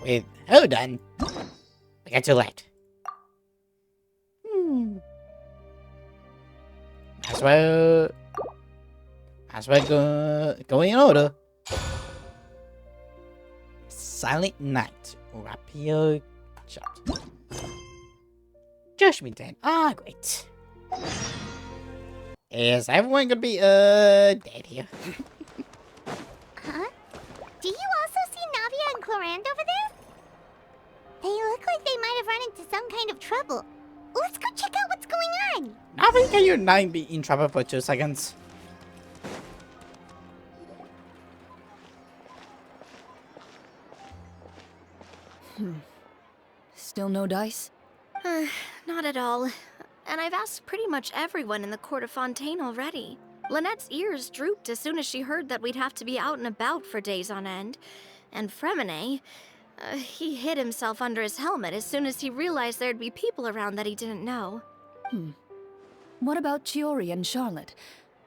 with her done, I got too late. As well go in order. Silent Night, Rapier Shot. Judgment then. Ah, great. Is everyone gonna be dead here? Huh? Do you also see Navia and Clorand over there? They look like they might have run into some kind of trouble. Let's go check out what's going on. Nothing can your name be in trouble for 2 seconds. Still no dice? Not at all. And I've asked pretty much everyone in the court of Fontaine already. Lynette's ears drooped as soon as she heard that we'd have to be out and about for days on end. And Fremine, he hid himself under his helmet as soon as he realized there'd be people around that he didn't know. What about Chiori and Charlotte?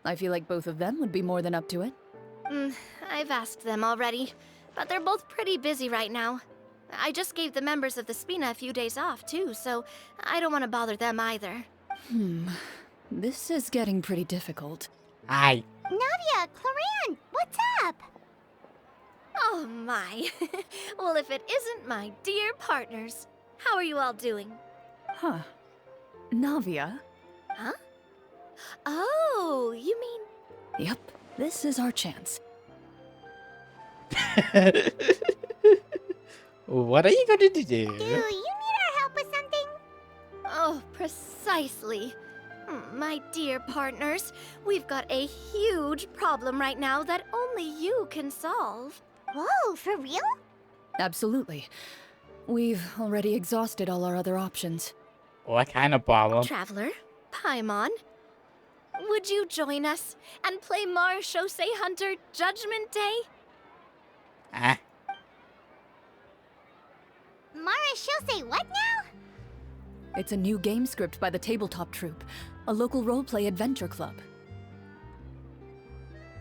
I feel like both of them would be more than up to it. I've asked them already, but they're both pretty busy right now. I just gave the members of the Spina a few days off, too, so I don't want to bother them either. This is getting pretty difficult. Aye. Navia, Clorand, what's up? Oh my. Well, if it isn't my dear partners. How are you all doing? Huh. Navia? Huh? Oh, you mean... Yep, this is our chance. What are you gonna do? Do you need our help with something? Oh, precisely. My dear partners, we've got a huge problem right now that only you can solve. Whoa, for real? Absolutely. We've already exhausted all our other options. What kind of problem? Traveler, Paimon, would you join us and play Marechaussee Hunter Judgment Day? Ah. Marechaussee what now? It's a new game script by the Tabletop Troupe, a local roleplay adventure club.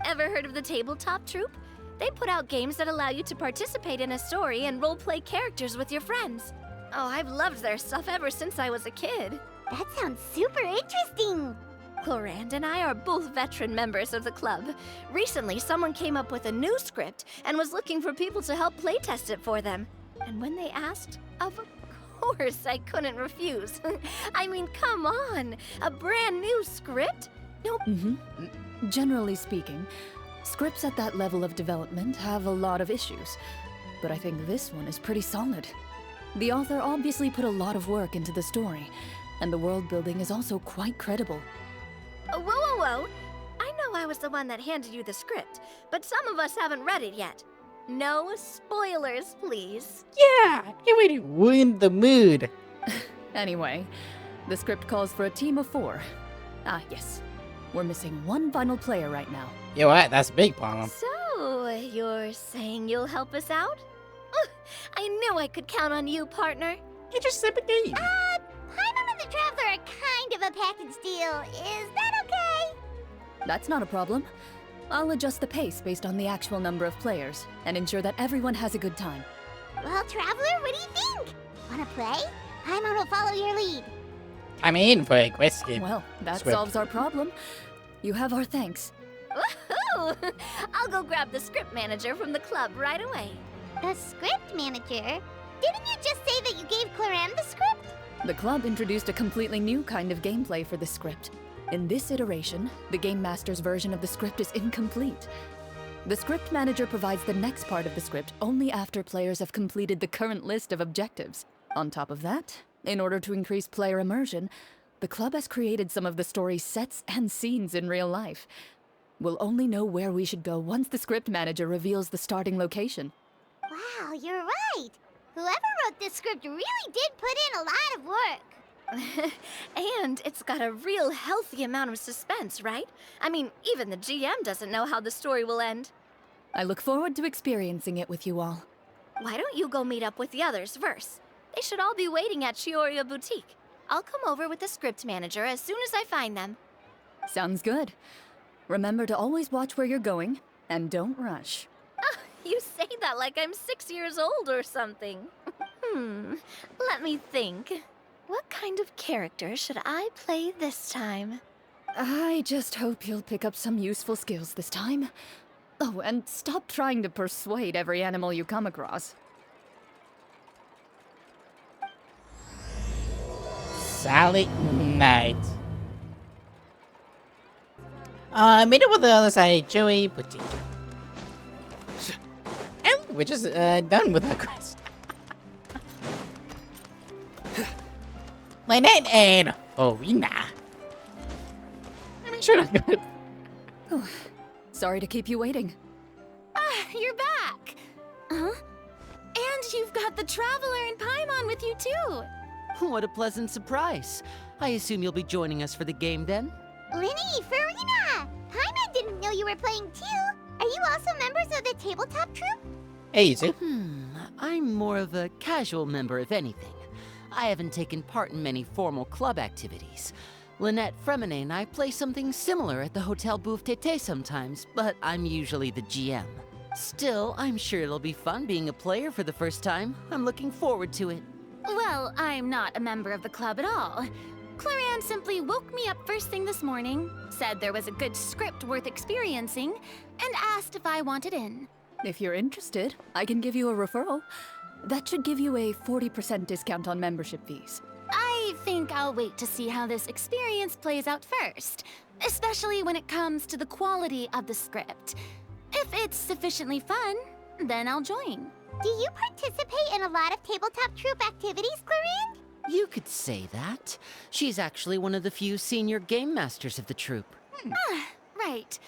Ever heard of the Tabletop Troupe? They put out games that allow you to participate in a story and roleplay characters with your friends. Oh, I've loved their stuff ever since I was a kid. That sounds super interesting. Clorand and I are both veteran members of the club. Recently, someone came up with a new script and was looking for people to help playtest it for them. And when they asked, of course I couldn't refuse. I mean, come on, a brand new script? Nope. Generally speaking, scripts at that level of development have a lot of issues, but I think this one is pretty solid. The author obviously put a lot of work into the story, and the world building is also quite credible. Whoa. I know I was the one that handed you the script, but some of us haven't read it yet. No spoilers, please. Yeah, you really ruined the mood. Anyway, the script calls for a team of 4. Ah, yes. We're missing one final player right now. You're right, that's a big problem. So, you're saying you'll help us out? I knew I could count on you, partner. You just slip a game. Paimon and the Traveler are kind of a package deal. Is that okay? That's not a problem. I'll adjust the pace based on the actual number of players and ensure that everyone has a good time. Well, Traveler, what do you think? Wanna play? Paimon will follow your lead. I'm in for a quest game. Well, that Script. solves our problem. You have our thanks. Woohoo! I'll go grab the script manager from the club right away. The script manager? Didn't you just say that you gave Clorand the script? The club introduced a completely new kind of gameplay for the script. In this iteration, the Game Master's version of the script is incomplete. The script manager provides the next part of the script only after players have completed the current list of objectives. On top of that, in order to increase player immersion, the club has created some of the story's sets and scenes in real life. We'll only know where we should go once the script manager reveals the starting location. Wow, you're right. Whoever wrote this script really did put in a lot of work. And it's got a real healthy amount of suspense, right? I mean, even the GM doesn't know how the story will end. I look forward to experiencing it with you all. Why don't you go meet up with the others first? They should all be waiting at Chioria Boutique. I'll come over with the script manager as soon as I find them. Sounds good. Remember to always watch where you're going, and don't rush. You say that that like I'm 6 years old or something. Let me think. What kind of character should I play this time? I just hope you'll pick up some useful skills this time. Oh, and stop trying to persuade every animal you come across. Sally Knight. Meet up with the other side, Joey Boutique. And we're just done with our quest. Lynette and Orina. I'm sure that's good. Sorry to keep you waiting. Ah, you're back! Huh? And you've got the Traveler and Paimon with you too! What a pleasant surprise. I assume you'll be joining us for the game then? Linny, Farina! Paimon didn't know you were playing too. Are you also members of the tabletop troupe? Hey, you two. I'm more of a casual member, if anything. I haven't taken part in many formal club activities. Lynette, Fremine, and I play something similar at the Hotel Bouffe Tété sometimes, but I'm usually the GM. Still, I'm sure it'll be fun being a player for the first time. I'm looking forward to it. Well, I'm not a member of the club at all. Clarion simply woke me up first thing this morning, said there was a good script worth experiencing, and asked if I wanted in. If you're interested, I can give you a referral. That should give you a 40% discount on membership fees. I think I'll wait to see how this experience plays out first, especially when it comes to the quality of the script. If it's sufficiently fun, then I'll join. Do you participate in a lot of tabletop troupe activities, Clarion? You could say that. She's actually one of the few senior game masters of the troupe. Right.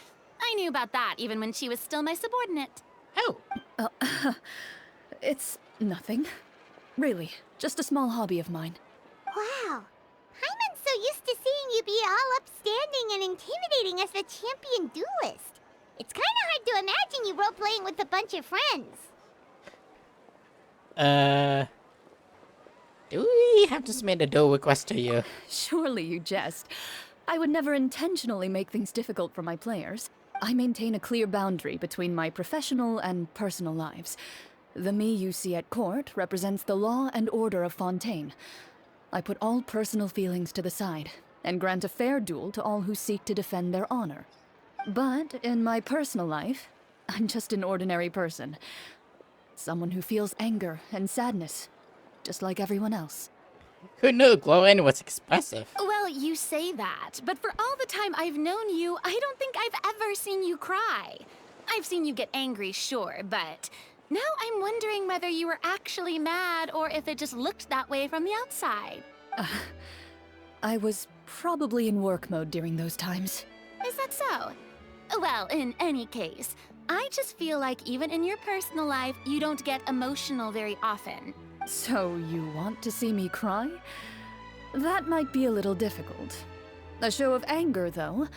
I knew about that even when she was still my subordinate. Oh, It's nothing. Really, just a small hobby of mine. Wow. Paimon's so used to seeing you be all upstanding and intimidating as the champion duelist. It's kind of hard to imagine you role-playing with a bunch of friends. do we have to submit a duel request to you? Surely you jest. I would never intentionally make things difficult for my players. I maintain a clear boundary between my professional and personal lives. The me you see at court represents the law and order of Fontaine. I put all personal feelings to the side and grant a fair duel to all who seek to defend their honor. But in my personal life, I'm just an ordinary person. Someone who feels anger and sadness, just like everyone else. Who knew Glowin was expressive? Well, you say that, but for all the time I've known you, I don't think I've ever seen you cry. I've seen you get angry, sure, but now I'm wondering whether you were actually mad or if it just looked that way from the outside. I was probably in work mode during those times. Is that so? Well, in any case, I just feel like even in your personal life, you don't get emotional very often. So you want to see me cry? That might be a little difficult. A show of anger, though,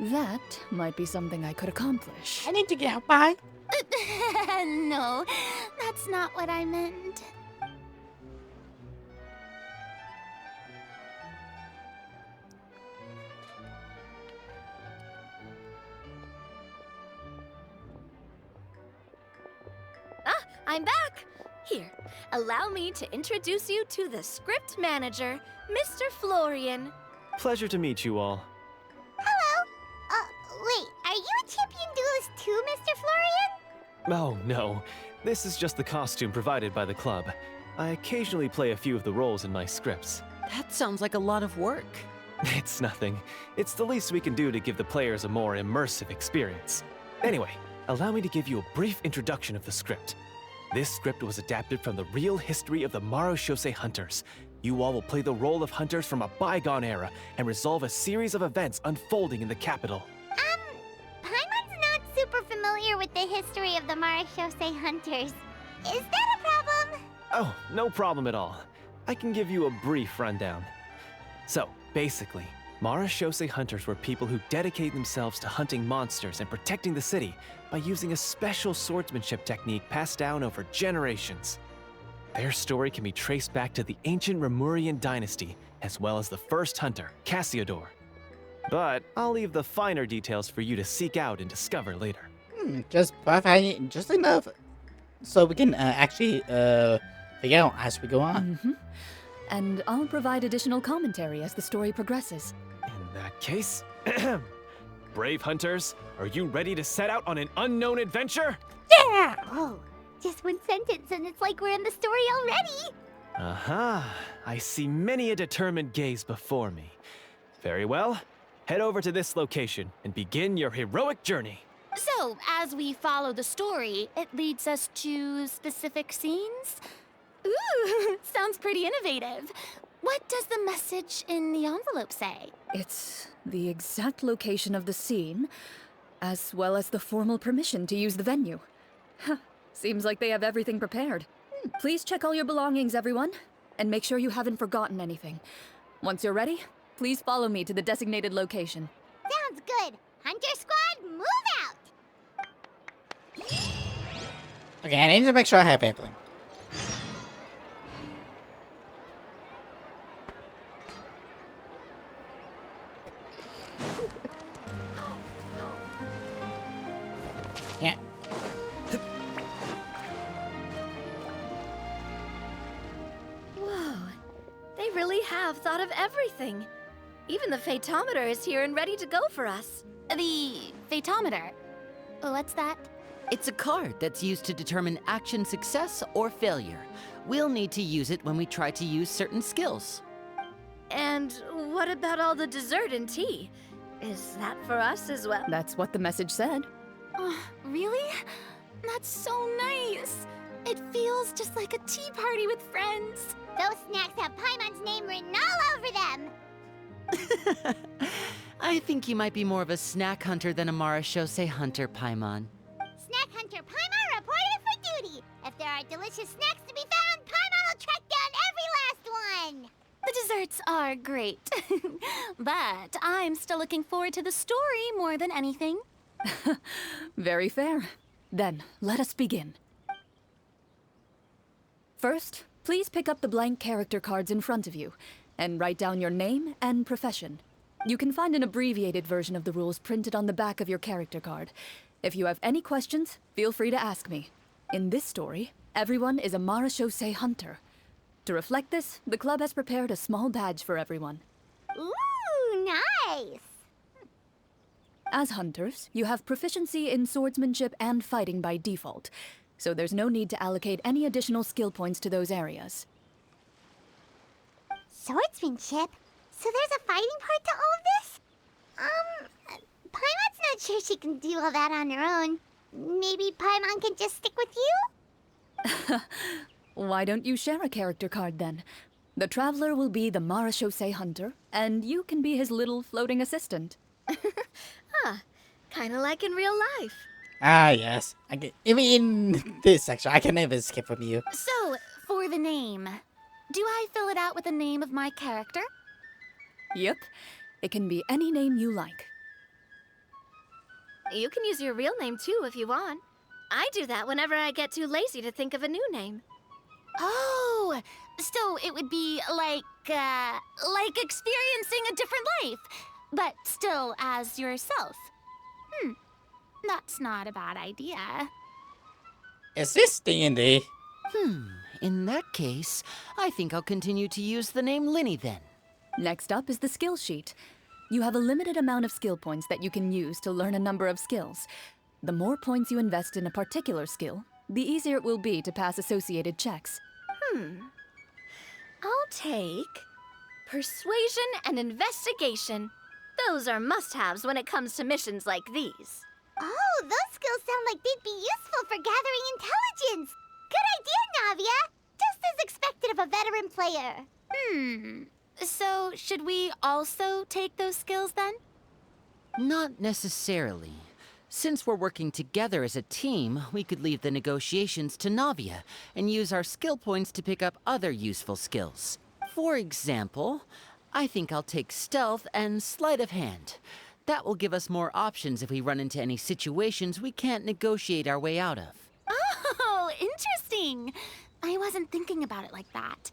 that might be something I could accomplish. I need to get out by. No, that's not what I meant. I'm back! Here, allow me to introduce you to the script manager, Mr. Florian. Pleasure to meet you all. Hello. Wait, are you a champion duelist too, Mr. Florian? Oh, no. This is just the costume provided by the club. I occasionally play a few of the roles in my scripts. That sounds like a lot of work. It's nothing. It's the least we can do to give the players a more immersive experience. Anyway, allow me to give you a brief introduction of the script. This script was adapted from the real history of the Marechaussee Hunters. You all will play the role of hunters from a bygone era and resolve a series of events unfolding in the capital. Paimon's not super familiar with the history of the Marechaussee Hunters. Is that a problem? Oh, no problem at all. I can give you a brief rundown. So, basically, Marechaussee Hunters were people who dedicated themselves to hunting monsters and protecting the city by using a special swordsmanship technique passed down over generations. Their story can be traced back to the ancient Remurian dynasty, as well as the first hunter, Cassiodor. But I'll leave the finer details for you to seek out and discover later. Just enough so we can actually figure out as we go on. And I'll provide additional commentary as the story progresses. In that case, brave hunters, are you ready to set out on an unknown adventure? Yeah! Whoa, just one sentence and it's like we're in the story already! Aha, I see many a determined gaze before me. Very well, head over to this location and begin your heroic journey. So, as we follow the story, it leads us to specific scenes? Ooh, sounds pretty innovative. What does the message in the envelope say? It's the exact location of the scene, as well as the formal permission to use the venue. Huh, seems like they have everything prepared. Please check all your belongings, everyone, and make sure you haven't forgotten anything. Once you're ready, please follow me to the designated location. Sounds good! Hunter Squad, move out! Okay, I need to make sure I have everything. Yeah. Whoa, they really have thought of everything. Even the Fatometer is here and ready to go for us. The Fatometer. What's that? It's a card that's used to determine action success or failure. We'll need to use it when we try to use certain skills. And what about all the dessert and tea? Is that for us as well? That's what the message said. Oh, really? That's so nice. It feels just like a tea party with friends. Those snacks have Paimon's name written all over them! I think you might be more of a snack hunter than a Marashose hunter, Paimon. Snack Hunter Paimon reported for duty! If there are delicious snacks to be found, Paimon will track down every last one! The desserts are great. But I'm still looking forward to the story more than anything. Very fair. Then, let us begin. First, please pick up the blank character cards in front of you, and write down your name and profession. You can find an abbreviated version of the rules printed on the back of your character card. If you have any questions, feel free to ask me. In this story, everyone is a Marashose hunter. To reflect this, the club has prepared a small badge for everyone. Ooh, nice! As hunters, you have proficiency in swordsmanship and fighting by default, so there's no need to allocate any additional skill points to those areas. Swordsmanship? So there's a fighting part to all of this? Paimon's not sure she can do all that on her own. Maybe Paimon can just stick with you? Why don't you share a character card then? The Traveler will be the Marashose hunter, and you can be his little floating assistant. Kinda like in real life. Ah, yes. Even in this section, I can never skip from you. So, for the name, do I fill it out with the name of my character? Yep. It can be any name you like. You can use your real name too if you want. I do that whenever I get too lazy to think of a new name. Oh, so it would be like experiencing a different life, but still as yourself. That's not a bad idea. Is this D&D? In that case, I think I'll continue to use the name Linny then. Next up is the skill sheet. You have a limited amount of skill points that you can use to learn a number of skills. The more points you invest in a particular skill, the easier it will be to pass associated checks. I'll take persuasion and investigation. Those are must-haves when it comes to missions like these. Oh, those skills sound like they'd be useful for gathering intelligence! Good idea, Navia! Just as expected of a veteran player. So should we also take those skills then? Not necessarily. Since we're working together as a team, we could leave the negotiations to Navia and use our skill points to pick up other useful skills. For example, I think I'll take stealth and sleight of hand. That will give us more options if we run into any situations we can't negotiate our way out of. Oh, interesting. I wasn't thinking about it like that.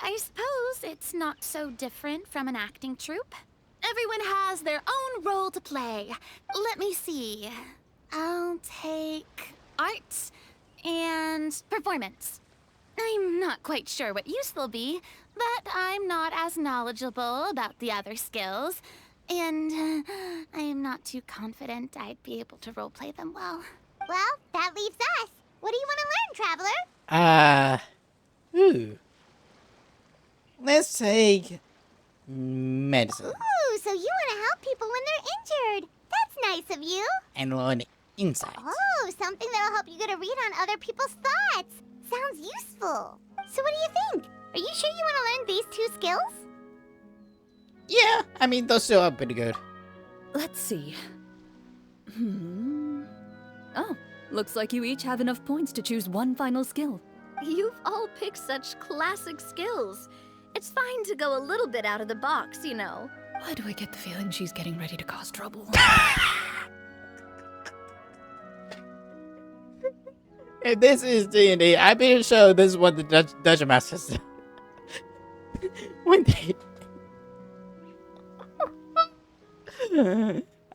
I suppose it's not so different from an acting troupe. Everyone has their own role to play. Let me see. I'll take arts and and performance. I'm not quite sure what use they'll be, but I'm not as knowledgeable about the other skills, and I am not too confident I'd be able to roleplay them well. Well, that leaves us. What do you want to learn, Traveler? Ooh. Let's take medicine Ooh, so you want to help people when they're injured. That's nice of you. and learn insight. Oh, something that'll help you get a read on other people's thoughts. Sounds useful. So what do you think? Are you sure you want to learn these 2 skills? Yeah, I mean, those two are pretty good. Let's see. Oh, looks like you each have enough points to choose one final skill. You've all picked such classic skills. It's fine to go a little bit out of the box, you know. Why do I get the feeling she's getting ready to cause trouble? If this is D&D, I'm pretty sure this is what the Dungeon Masters do. When they...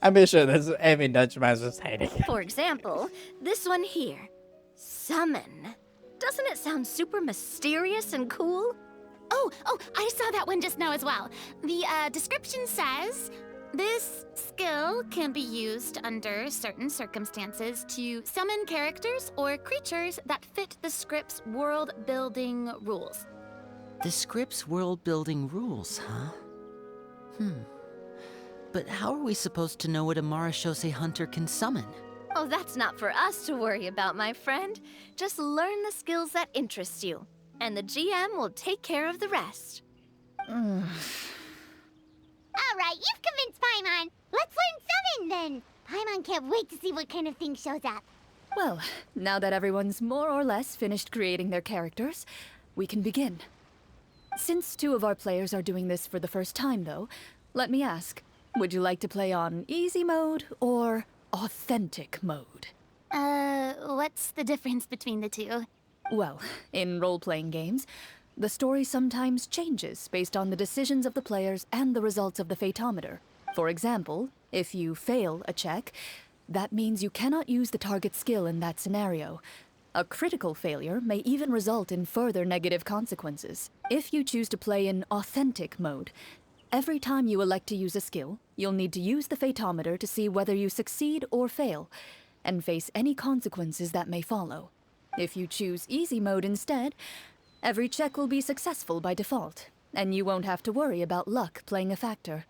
I'm pretty sure this is every Dungeon Master's hating. For example, this one here. Summon. Doesn't it sound super mysterious and cool? Oh, I saw that one just now as well. The description says, this skill can be used under certain circumstances to summon characters or creatures that fit the script's world-building rules. The script's world-building rules, huh? But how are we supposed to know what a Marashose hunter can summon? Oh, that's not for us to worry about, my friend. Just learn the skills that interest you, and the GM will take care of the rest. All right, you've convinced Paimon. Let's learn summon then. Paimon can't wait to see what kind of thing shows up. Well, now that everyone's more or less finished creating their characters, we can begin. Since 2 of our players are doing this for the first time, though, let me ask, would you like to play on easy mode or authentic mode? What's the difference between the 2? Well, in role-playing games, the story sometimes changes based on the decisions of the players and the results of the Fatometer. For example, if you fail a check, that means you cannot use the target skill in that scenario. A critical failure may even result in further negative consequences. If you choose to play in authentic mode, every time you elect to use a skill, you'll need to use the Fatometer to see whether you succeed or fail, and face any consequences that may follow. If you choose easy mode instead, every check will be successful by default, and you won't have to worry about luck playing a factor.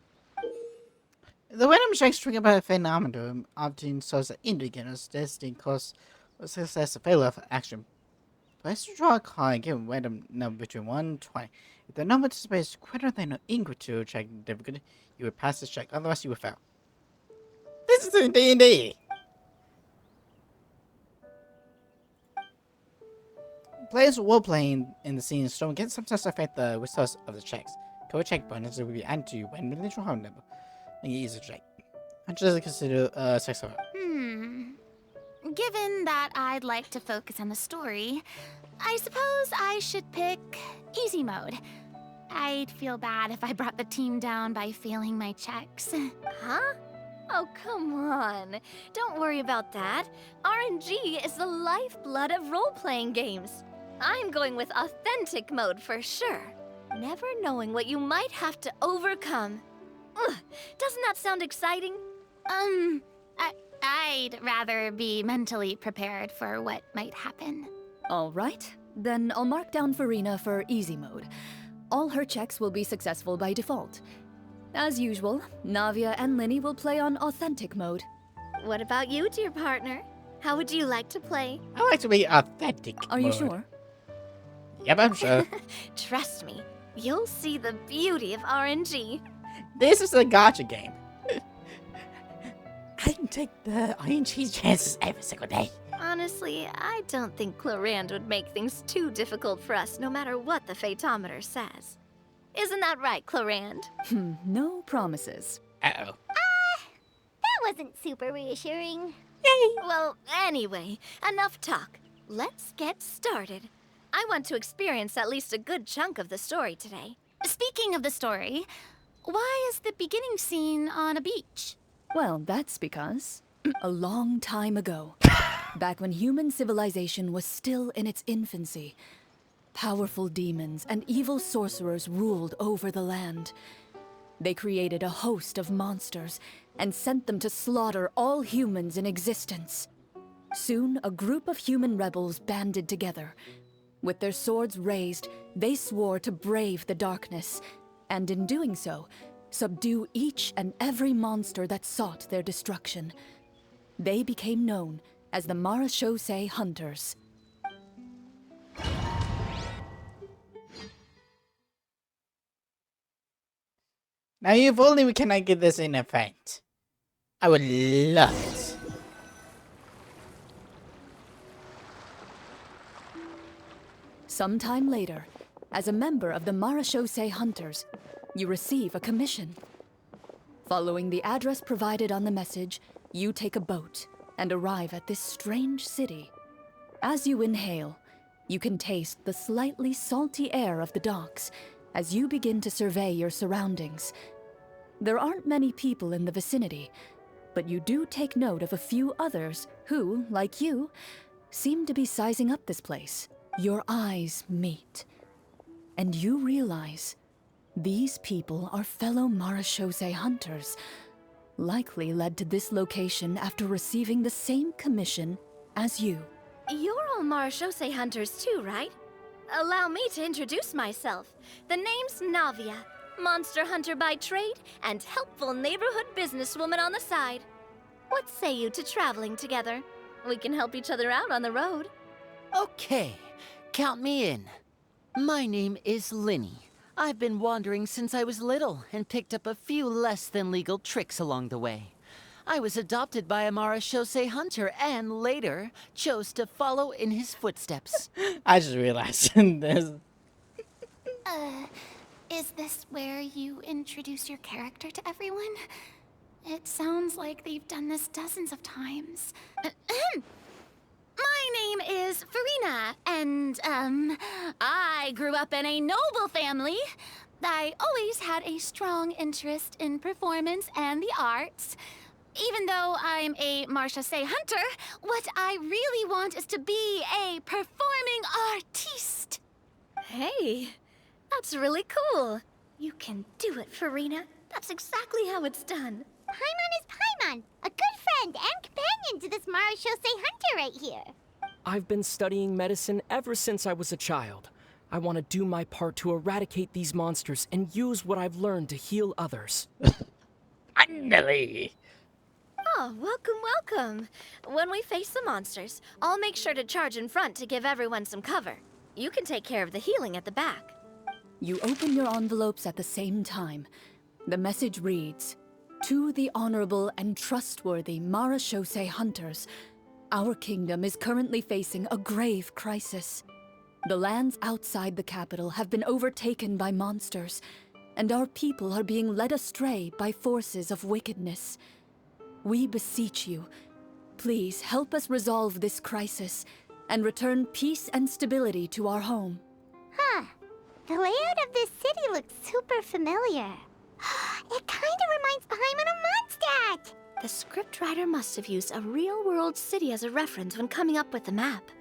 The random checks triggered by a phenomenon often shows an indicator's destined cause or success or failure of action. Place to draw a card and give a random number between 1 and 20. If the number displays greater than or equal to check difficulty, you will pass this check, otherwise you will fail. This is in D&D! Players role-playing in the scene storm can sometimes affect the results of the checks. Cover check bonuses will be added to you when the draw number, and you use a check. I just consider sex of it. Given that I'd like to focus on the story, I suppose I should pick easy mode. I'd feel bad if I brought the team down by failing my checks. Huh? Oh, come on. Don't worry about that. RNG is the lifeblood of role-playing games. I'm going with authentic mode for sure. Never knowing what you might have to overcome. Ugh, doesn't that sound exciting? I'd rather be mentally prepared for what might happen. All right, then I'll mark down Farina for easy mode. All her checks will be successful by default. As usual, Navia and Linny will play on authentic mode. What about you, dear partner? How would you like to play? I like to be authentic. Are you mode. sure? Yep, I'm sure. Trust me, you'll see the beauty of RNG. This is a gacha game. I can take the RNG chances every single day. Honestly, I don't think Clorand would make things too difficult for us no matter what the Fatometer says. Isn't that right, Clorand? No promises. Uh-oh. That wasn't super reassuring. Well, anyway, enough talk. Let's get started. I want to experience at least a good chunk of the story today. Speaking of the story, why is the beginning scene on a beach? Well, that's because a long time ago. Back when human civilization was still in its infancy, powerful demons and evil sorcerers ruled over the land. They created a host of monsters and sent them to slaughter all humans in existence. Soon, a group of human rebels banded together. With their swords raised, they swore to brave the darkness, and in doing so, subdue each and every monster that sought their destruction. They became known as the Marechaussee Hunters. Now, if only we can get this in effect. I would love it. Sometime later, as a member of the Marechaussee Hunters, you receive a commission. Following the address provided on the message, you take a boat and arrive at this strange city. As you inhale, you can taste the slightly salty air of the docks as you begin to survey your surroundings. There aren't many people in the vicinity, but you do take note of a few others who, like you, seem to be sizing up this place. Your eyes meet, and you realize these people are fellow Marechaussee Hunters, likely led to this location after receiving the same commission as you. You're all Marechaussee Hunters too, right? Allow me to introduce myself. The name's Navia, monster hunter by trade and helpful neighborhood businesswoman on the side. What say you to traveling together? We can help each other out on the road. Okay, count me in. My name is Linny. I've been wandering since I was little and picked up a few less than legal tricks along the way. I was adopted by a Marechaussee Hunter and later chose to follow in his footsteps. I just realized this. Is this where you introduce your character to everyone? It sounds like they've done this dozens of times. My name is Farina, and, I grew up in a noble family. I always had a strong interest in performance and the arts. Even though I'm a Marechaussee Hunter, what I really want is to be a performing artiste. Hey, that's really cool. You can do it, Farina. That's exactly how it's done. Paimon is Paimon, a good friend and companion to this Marechaussee Hunter right here. I've been studying medicine ever since I was a child. I want to do my part to eradicate these monsters and use what I've learned to heal others. Finally! Oh, welcome. When we face the monsters, I'll make sure to charge in front to give everyone some cover. You can take care of the healing at the back. You open your envelopes at the same time. The message reads, "To the honorable and trustworthy Marechaussee Hunters, our kingdom is currently facing a grave crisis. The lands outside the capital have been overtaken by monsters, and our people are being led astray by forces of wickedness. We beseech you, please help us resolve this crisis and return peace and stability to our home." Huh. The layout of this city looks super familiar. It kind of reminds Paimon of Mondstadt. The scriptwriter must have used a real-world city as a reference when coming up with the map.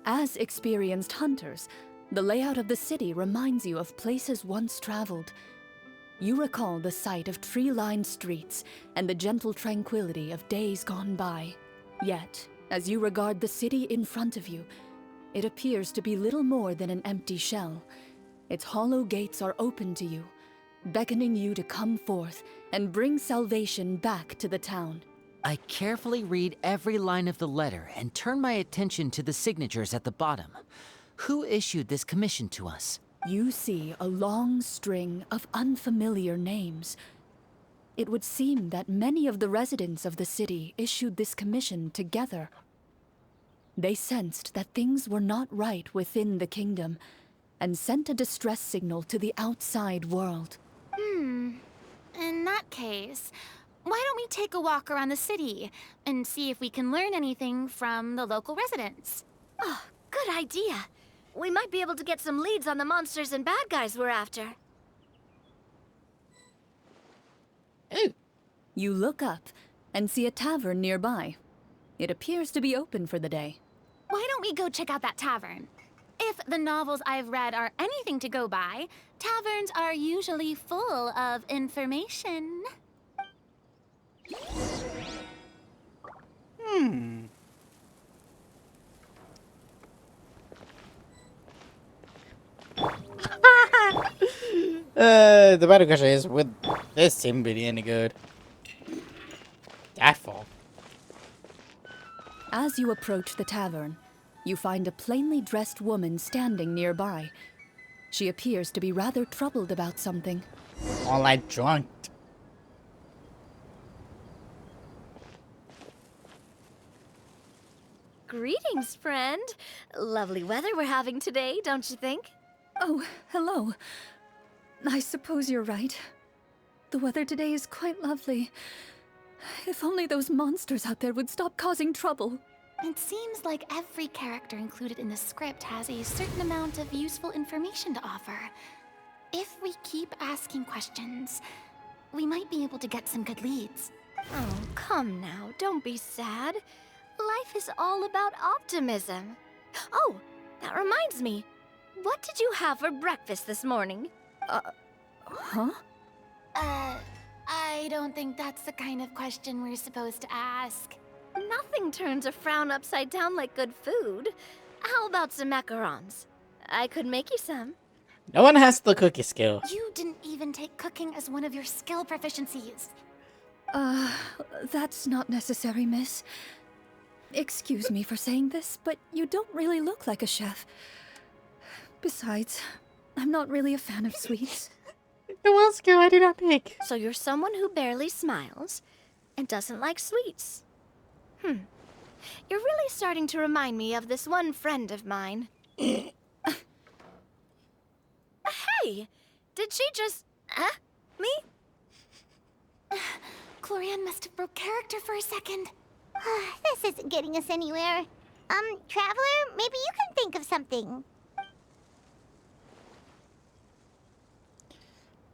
As experienced hunters, the layout of the city reminds you of places once traveled. You recall the sight of tree-lined streets and the gentle tranquility of days gone by. Yet, as you regard the city in front of you, it appears to be little more than an empty shell. Its hollow gates are open to you, beckoning you to come forth and bring salvation back to the town. I carefully read every line of the letter and turn my attention to the signatures at the bottom. Who issued this commission to us? You see a long string of unfamiliar names. It would seem that many of the residents of the city issued this commission together. They sensed that things were not right within the kingdom and sent a distress signal to the outside world. In that case, why don't we take a walk around the city and see if we can learn anything from the local residents? Oh, good idea. We might be able to get some leads on the monsters and bad guys we're after. Ooh. You look up and see a tavern nearby. It appears to be open for the day. Why don't we go check out that tavern? If the novels I've read are anything to go by, taverns are usually full of information. The better question is, would this team be any good? That fall. As you approach the tavern, you find a plainly dressed woman standing nearby. She appears to be rather troubled about something. All like drunk. Greetings, friend. Lovely weather we're having today, don't you think? Oh, hello. I suppose you're right. The weather today is quite lovely. If only those monsters out there would stop causing trouble. It seems like every character included in the script has a certain amount of useful information to offer. If we keep asking questions, we might be able to get some good leads. Oh, come now, don't be sad. Life is all about optimism. Oh, that reminds me. What did you have for breakfast this morning? Huh? I don't think that's the kind of question we're supposed to ask. Nothing turns a frown upside down like good food. How about some macarons? I could make you some. No one has the cookie skill. You didn't even take cooking as one of your skill proficiencies. That's not necessary, miss. Excuse me for saying this, but you don't really look like a chef. Besides, I'm not really a fan of sweets. The one skill I did not pick. So you're someone who barely smiles and doesn't like sweets. You're really starting to remind me of this one friend of mine. Hey! Did she just... me? Clorian must have broke character for a second. This isn't getting us anywhere. Traveler, maybe you can think of something.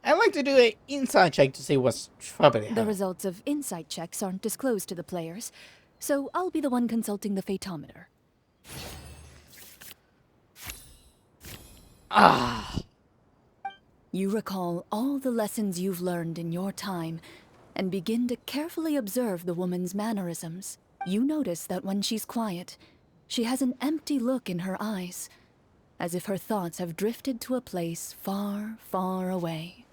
I'd like to do an inside check to see what's troubling The her. results of insight checks aren't disclosed to the players, so I'll be the one consulting the photometer. You recall all the lessons you've learned in your time and begin to carefully observe the woman's mannerisms. You notice that when she's quiet, she has an empty look in her eyes, as if her thoughts have drifted to a place far, far away.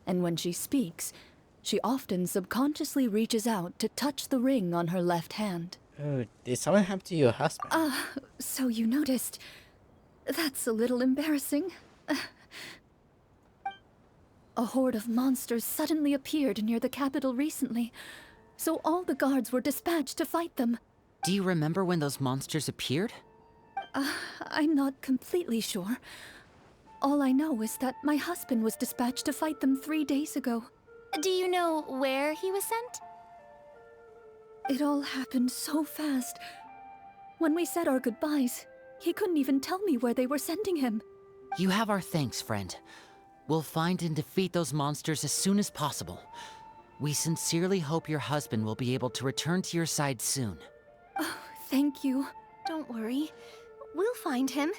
And when she speaks, she often subconsciously reaches out to touch the ring on her left hand. Oh, did something happen to your husband? So you noticed. That's a little embarrassing. A horde of monsters suddenly appeared near the capital recently, so all the guards were dispatched to fight them. Do you remember when those monsters appeared? I'm not completely sure. All I know is that my husband was dispatched to fight them 3 days ago. Do you know where he was sent? It all happened so fast. When we said our goodbyes, he couldn't even tell me where they were sending him. You have our thanks, friend. We'll find and defeat those monsters as soon as possible. We sincerely hope your husband will be able to return to your side soon. Thank you. Don't worry. We'll find him.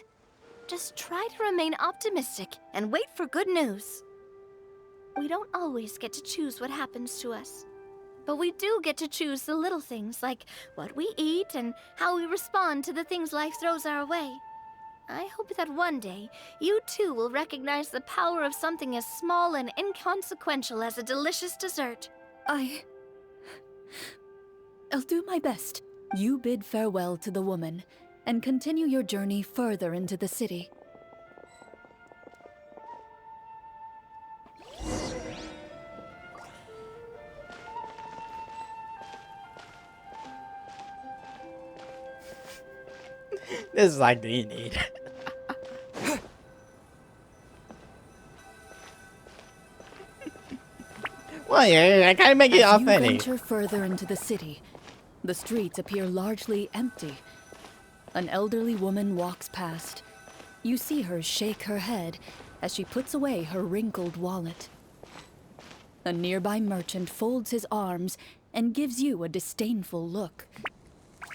Just try to remain optimistic and wait for good news. We don't always get to choose what happens to us. But we do get to choose the little things, like what we eat and how we respond to the things life throws our way. I hope that one day, you too will recognize the power of something as small and inconsequential as a delicious dessert. I'll do my best. You bid farewell to the woman and continue your journey further into the city. This is like the need. Well, yeah, I gotta make it As you authentic. venture further into the city, the streets appear largely empty. An elderly woman walks past. You see her shake her head as she puts away her wrinkled wallet. A nearby merchant folds his arms and gives you a disdainful look.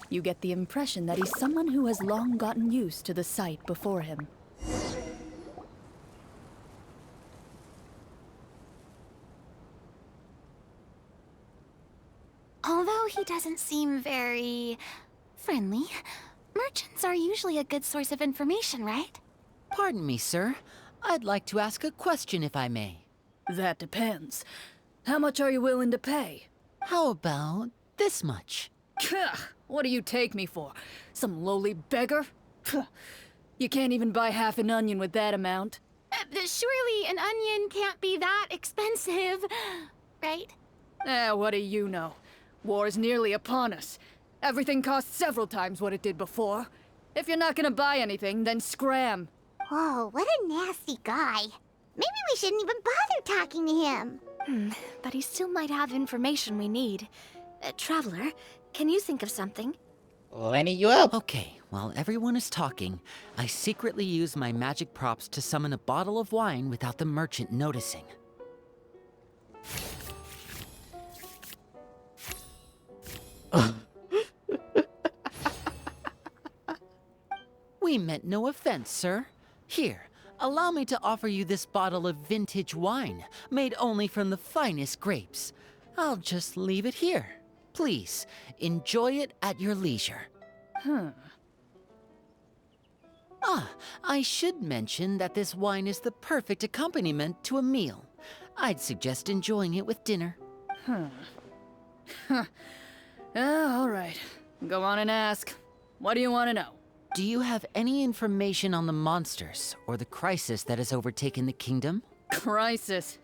You get the impression that he's someone who has long gotten used to the sight before him. Although he doesn't seem very friendly, merchants are usually a good source of information, right? Pardon me, sir. I'd like to ask a question if I may. That depends. How much are you willing to pay? How about this much? What do you take me for? Some lowly beggar? You can't even buy half an onion with that amount. Surely an onion can't be that expensive, right? What do you know? War's nearly upon us. Everything costs several times what it did before. If you're not gonna buy anything, then scram. Whoa, what a nasty guy. Maybe we shouldn't even bother talking to him. But he still might have information we need. Traveler, can you think of something? Lenny, you up? Okay, while everyone is talking, I secretly use my magic props to summon a bottle of wine without the merchant noticing. We meant no offense, sir. Here, allow me to offer you this bottle of vintage wine, made only from the finest grapes. I'll just leave it here. Please, enjoy it at your leisure. I should mention that this wine is the perfect accompaniment to a meal. I'd suggest enjoying it with dinner. All right. Go on and ask. What do you want to know? Do you have any information on the monsters or the crisis that has overtaken the kingdom? Crisis.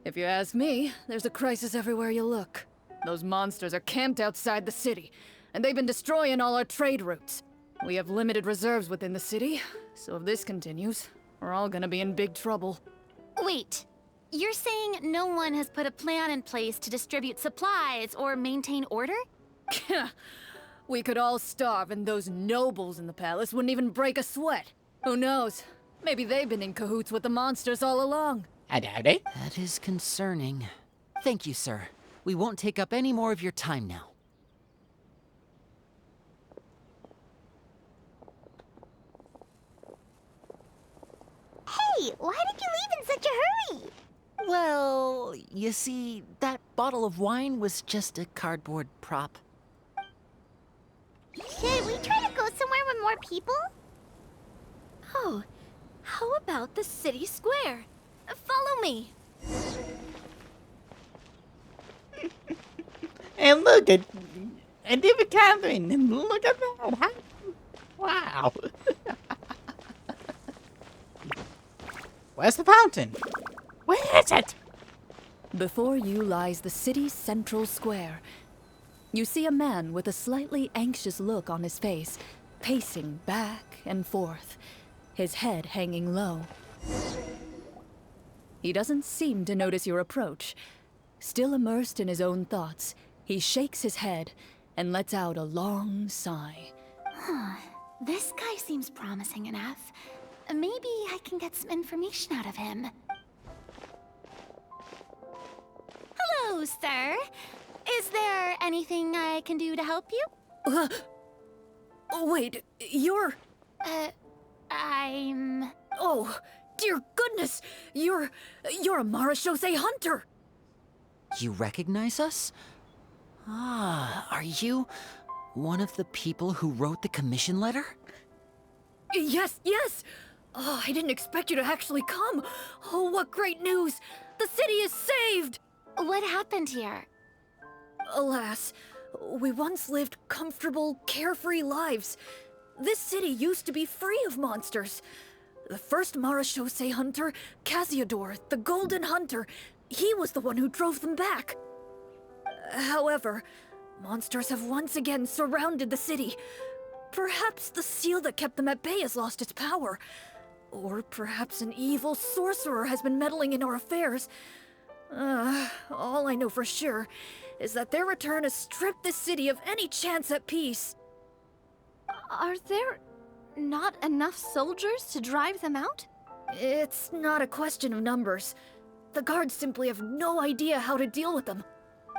If you ask me, there's a crisis everywhere you look. Those monsters are camped outside the city, and they've been destroying all our trade routes. We have limited reserves within the city, so if this continues, we're all gonna be in big trouble. Wait, you're saying no one has put a plan in place to distribute supplies or maintain order? We could all starve, and those nobles in the palace wouldn't even break a sweat. Who knows? Maybe they've been in cahoots with the monsters all along. I doubt it. That is concerning. Thank you, sir. We won't take up any more of your time now. Hey, why did you leave in such a hurry? Well, you see, that bottle of wine was just a cardboard prop. Should we try to go somewhere with more people? Oh, how about the city square? Follow me. And look at David Catherine, and look at that. Wow. Where's the fountain? Where is it? Before you lies the city's central square. You see a man with a slightly anxious look on his face, pacing back and forth, his head hanging low. He doesn't seem to notice your approach. Still immersed in his own thoughts, he shakes his head and lets out a long sigh. This guy seems promising enough. Maybe I can get some information out of him. Hello, sir. Is there anything I can do to help you? Wait, you're... I'm... Oh, dear goodness! You're a Marechaussee hunter! You recognize us? Are you one of the people who wrote the commission letter? Yes! Oh, I didn't expect you to actually come. Oh, what great news! The city is saved! What happened here? Alas, we once lived comfortable, carefree lives. This city used to be free of monsters. The first Marechaussee hunter, Casiodor, the Golden Hunter, he was the one who drove them back. However, monsters have once again surrounded the city. Perhaps the seal that kept them at bay has lost its power. Or perhaps an evil sorcerer has been meddling in our affairs. All I know for sure is that their return has stripped the city of any chance at peace. Are there not enough soldiers to drive them out? It's not a question of numbers. The guards simply have no idea how to deal with them.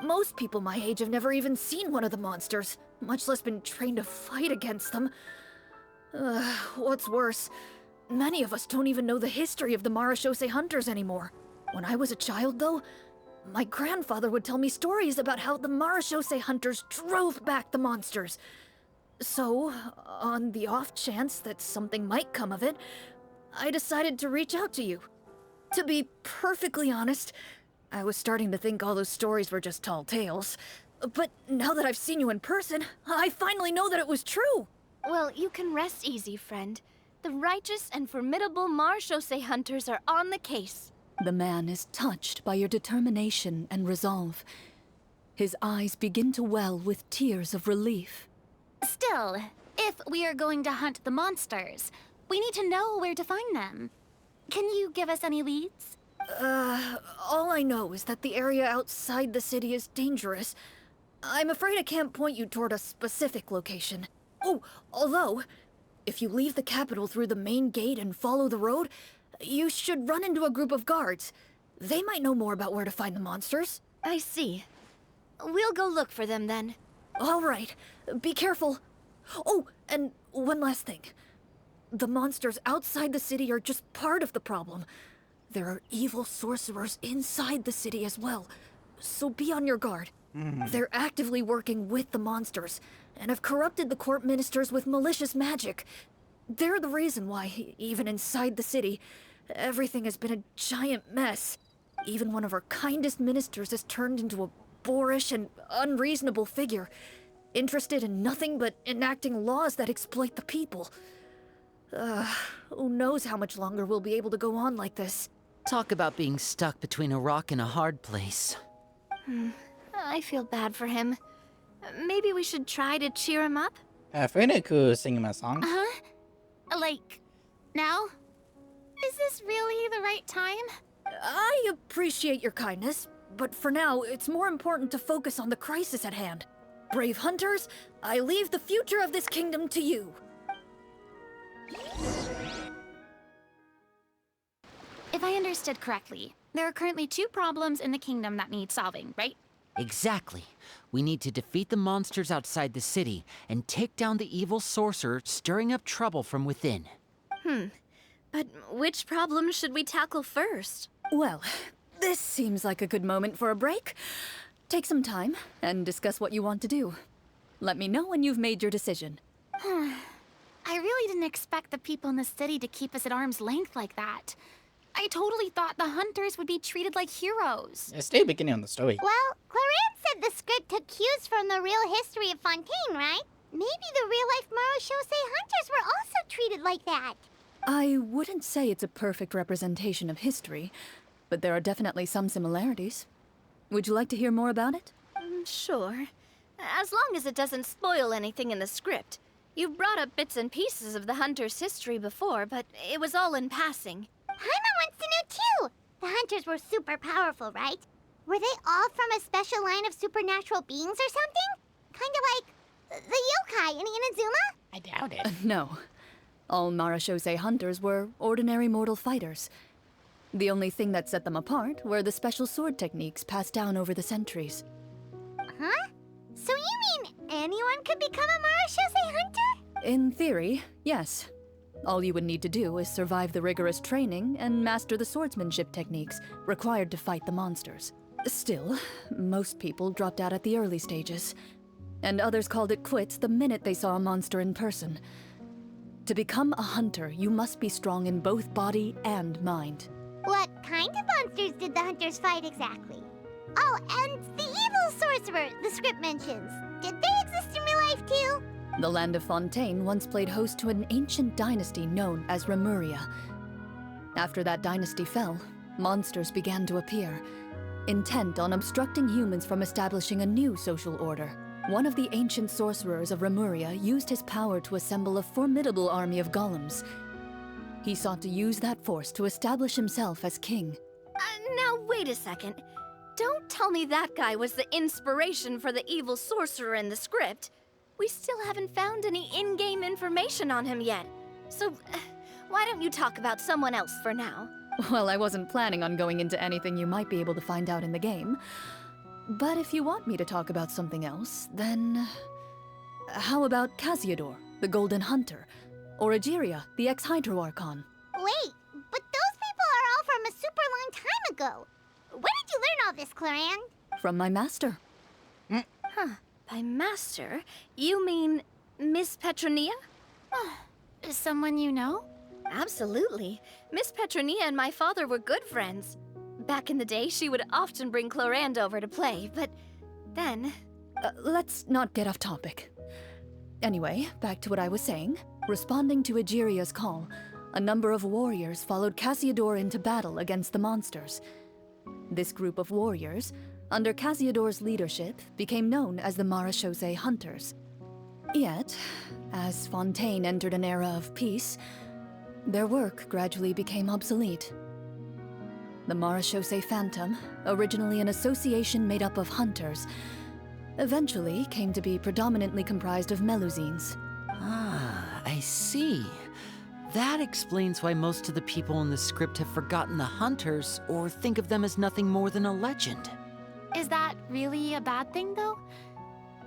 Most people my age have never even seen one of the monsters. much less been trained to fight against them. What's worse, many of us don't even know the history of the Marachose hunters anymore. When I was a child, though, my grandfather would tell me stories about how the Marachose hunters drove back the monsters. So, on the off chance that something might come of it, I decided to reach out to you. To be perfectly honest, I was starting to think all those stories were just tall tales. But now that I've seen you in person, I finally know that it was true! Well, you can rest easy, friend. The righteous and formidable Marachose hunters are on the case. The man is touched by your determination and resolve. His eyes begin to well with tears of relief. Still, if we are going to hunt the monsters, we need to know where to find them. Can you give us any leads? All I know is that the area outside the city is dangerous. I'm afraid I can't point you toward a specific location. Oh, although, if you leave the capital through the main gate and follow the road, you should run into a group of guards. They might know more about where to find the monsters. I see. We'll go look for them then. All right, be careful. Oh, and one last thing. The monsters outside the city are just part of the problem. There are evil sorcerers inside the city as well, so be on your guard. They're actively working with the monsters, and have corrupted the court ministers with malicious magic. They're the reason why, even inside the city, everything has been a giant mess. Even one of our kindest ministers has turned into a boorish and unreasonable figure, interested in nothing but enacting laws that exploit the people. Who knows how much longer we'll be able to go on like this. Talk about being stuck between a rock and a hard place. I feel bad for him. Maybe we should try to cheer him up? Frida could sing him a song. Like, now? Is this really the right time? I appreciate your kindness, but for now, it's more important to focus on the crisis at hand. Brave hunters, I leave the future of this kingdom to you. If I understood correctly, there are currently 2 problems in the kingdom that need solving, right? Exactly. We need to defeat the monsters outside the city and take down the evil sorcerer stirring up trouble from within. But which problem should we tackle first? Well, this seems like a good moment for a break. Take some time and discuss what you want to do. Let me know when you've made your decision. I really didn't expect the people in the city to keep us at arm's length like that. I totally thought the hunters would be treated like heroes. It's still beginning on the story. Well, Clarence said the script took cues from the real history of Fontaine, right? Maybe the real-life Marachose hunters were also treated like that. I wouldn't say it's a perfect representation of history, but there are definitely some similarities. Would you like to hear more about it? Sure. As long as it doesn't spoil anything in the script. You brought up bits and pieces of the hunter's history before, but it was all in passing. Paimon wants to know too! The hunters were super powerful, right? Were they all from a special line of supernatural beings or something? Kind of like the yokai in Inazuma? I doubt it. No. All Marachose hunters were ordinary mortal fighters. The only thing that set them apart were the special sword techniques passed down over the centuries. Huh? So you mean anyone could become a Marachose hunter? In theory, yes. All you would need to do is survive the rigorous training and master the swordsmanship techniques required to fight the monsters. Still, most people dropped out at the early stages, and others called it quits the minute they saw a monster in person. To become a hunter, you must be strong in both body and mind. What kind of monsters did the hunters fight exactly? Oh, and the evil sorcerer the script mentions. Did they exist in real life too? The land of Fontaine once played host to an ancient dynasty known as Remuria. After that dynasty fell, monsters began to appear, intent on obstructing humans from establishing a new social order. One of the ancient sorcerers of Remuria used his power to assemble a formidable army of golems. He sought to use that force to establish himself as king. Now wait a second. Don't tell me that guy was the inspiration for the evil sorcerer in the script. We still haven't found any in-game information on him yet. So, why don't you talk about someone else for now? Well, I wasn't planning on going into anything you might be able to find out in the game. But if you want me to talk about something else, then How about Casiodor, the Golden Hunter? Or Egeria, the ex-Hydro Archon? Wait, but those people are all from a super long time ago. Where did you learn all this, Cloran? From my master. By master, you mean Miss Petronia? Is someone you know? Absolutely. Miss Petronia and my father were good friends. Back in the day, she would often bring Clorand over to play, but then... Let's not get off topic. Anyway, back to what I was saying. Responding to Egeria's call, a number of warriors followed Casiodor into battle against the monsters. This group of warriors, under Casiodor's leadership, became known as the Marechaussee Hunters. Yet, as Fontaine entered an era of peace, their work gradually became obsolete. The Marechaussee Phantom, originally an association made up of hunters, eventually came to be predominantly comprised of Melusines. Ah, I see. That explains why most of the people in the script have forgotten the hunters or think of them as nothing more than a legend. Is that really a bad thing, though?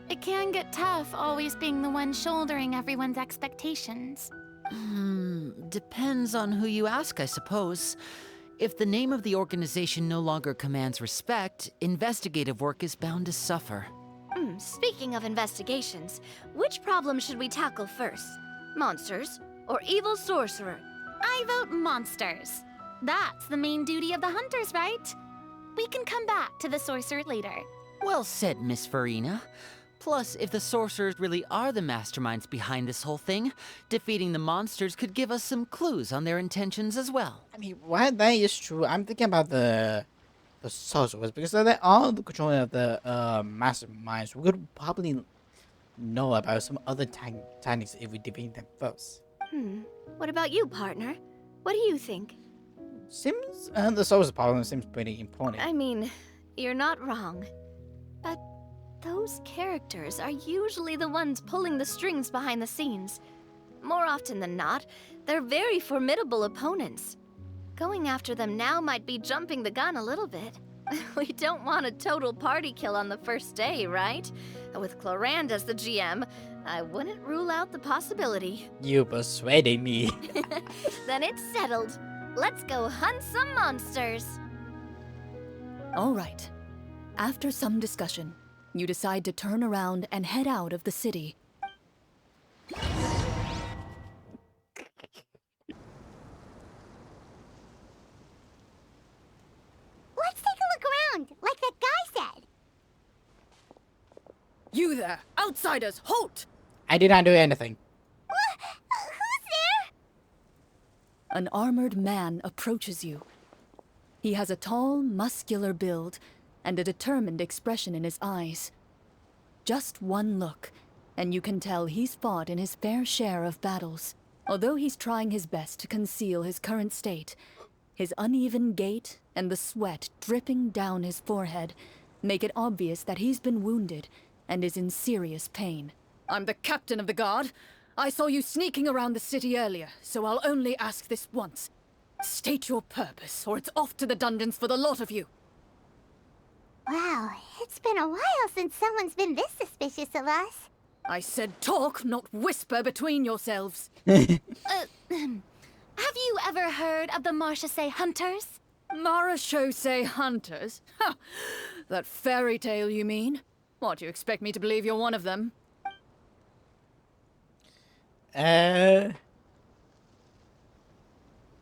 It can get tough always being the one shouldering everyone's expectations. Depends on who you ask, I suppose. If the name of the organization no longer commands respect, investigative work is bound to suffer. Speaking of investigations, which problem should we tackle first? Monsters or evil sorcerer? I vote monsters. That's the main duty of the hunters, right? We can come back to the sorcerer later. Well said, Miss Farina. Plus, if the sorcerers really are the masterminds behind this whole thing, defeating the monsters could give us some clues on their intentions as well. I mean, while that is true, I'm thinking about the sorcerers, because they are the control of the masterminds. We could probably know about some other techniques if we defeat them first. What about you, partner? What do you think? Seems the sorcerer problem seems pretty important. I mean, you're not wrong. But those characters are usually the ones pulling the strings behind the scenes. More often than not, they're very formidable opponents. Going after them now might be jumping the gun a little bit. We don't want a total party kill on the first day, right? With Clorand as the GM, I wouldn't rule out the possibility. You persuaded me. Then it's settled. Let's go hunt some monsters. All right. After some discussion, you decide to turn around and head out of the city. Let's take a look around, like that guy said. You there! Outsiders, halt! I did not do anything. Who's there? An armored man approaches you. He has a tall, muscular build and a determined expression in his eyes. Just one look, and you can tell he's fought in his fair share of battles. Although he's trying his best to conceal his current state, his uneven gait and the sweat dripping down his forehead make it obvious that he's been wounded and is in serious pain. I'm the captain of the guard. I saw you sneaking around the city earlier, so I'll only ask this once. State your purpose, or it's off to the dungeons for the lot of you. Wow, it's been a while since someone's been this suspicious of us. I said talk, not whisper between yourselves. Have you ever heard of the Marechaussee Hunters? Marechaussee Hunters? Ha! That fairy tale, you mean? What, do you expect me to believe you're one of them? I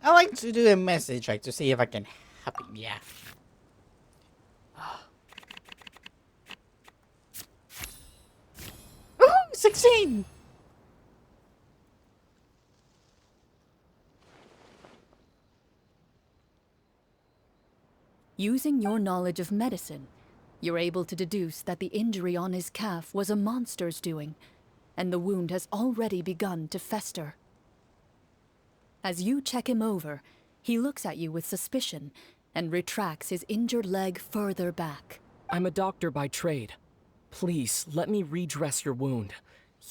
like to do a message check to see if I can help him. Yeah. Oh, 16! Using your knowledge of medicine, you're able to deduce that the injury on his calf was a monster's doing, and the wound has already begun to fester. As you check him over, he looks at you with suspicion and retracts his injured leg further back. I'm a doctor by trade. Please, let me redress your wound.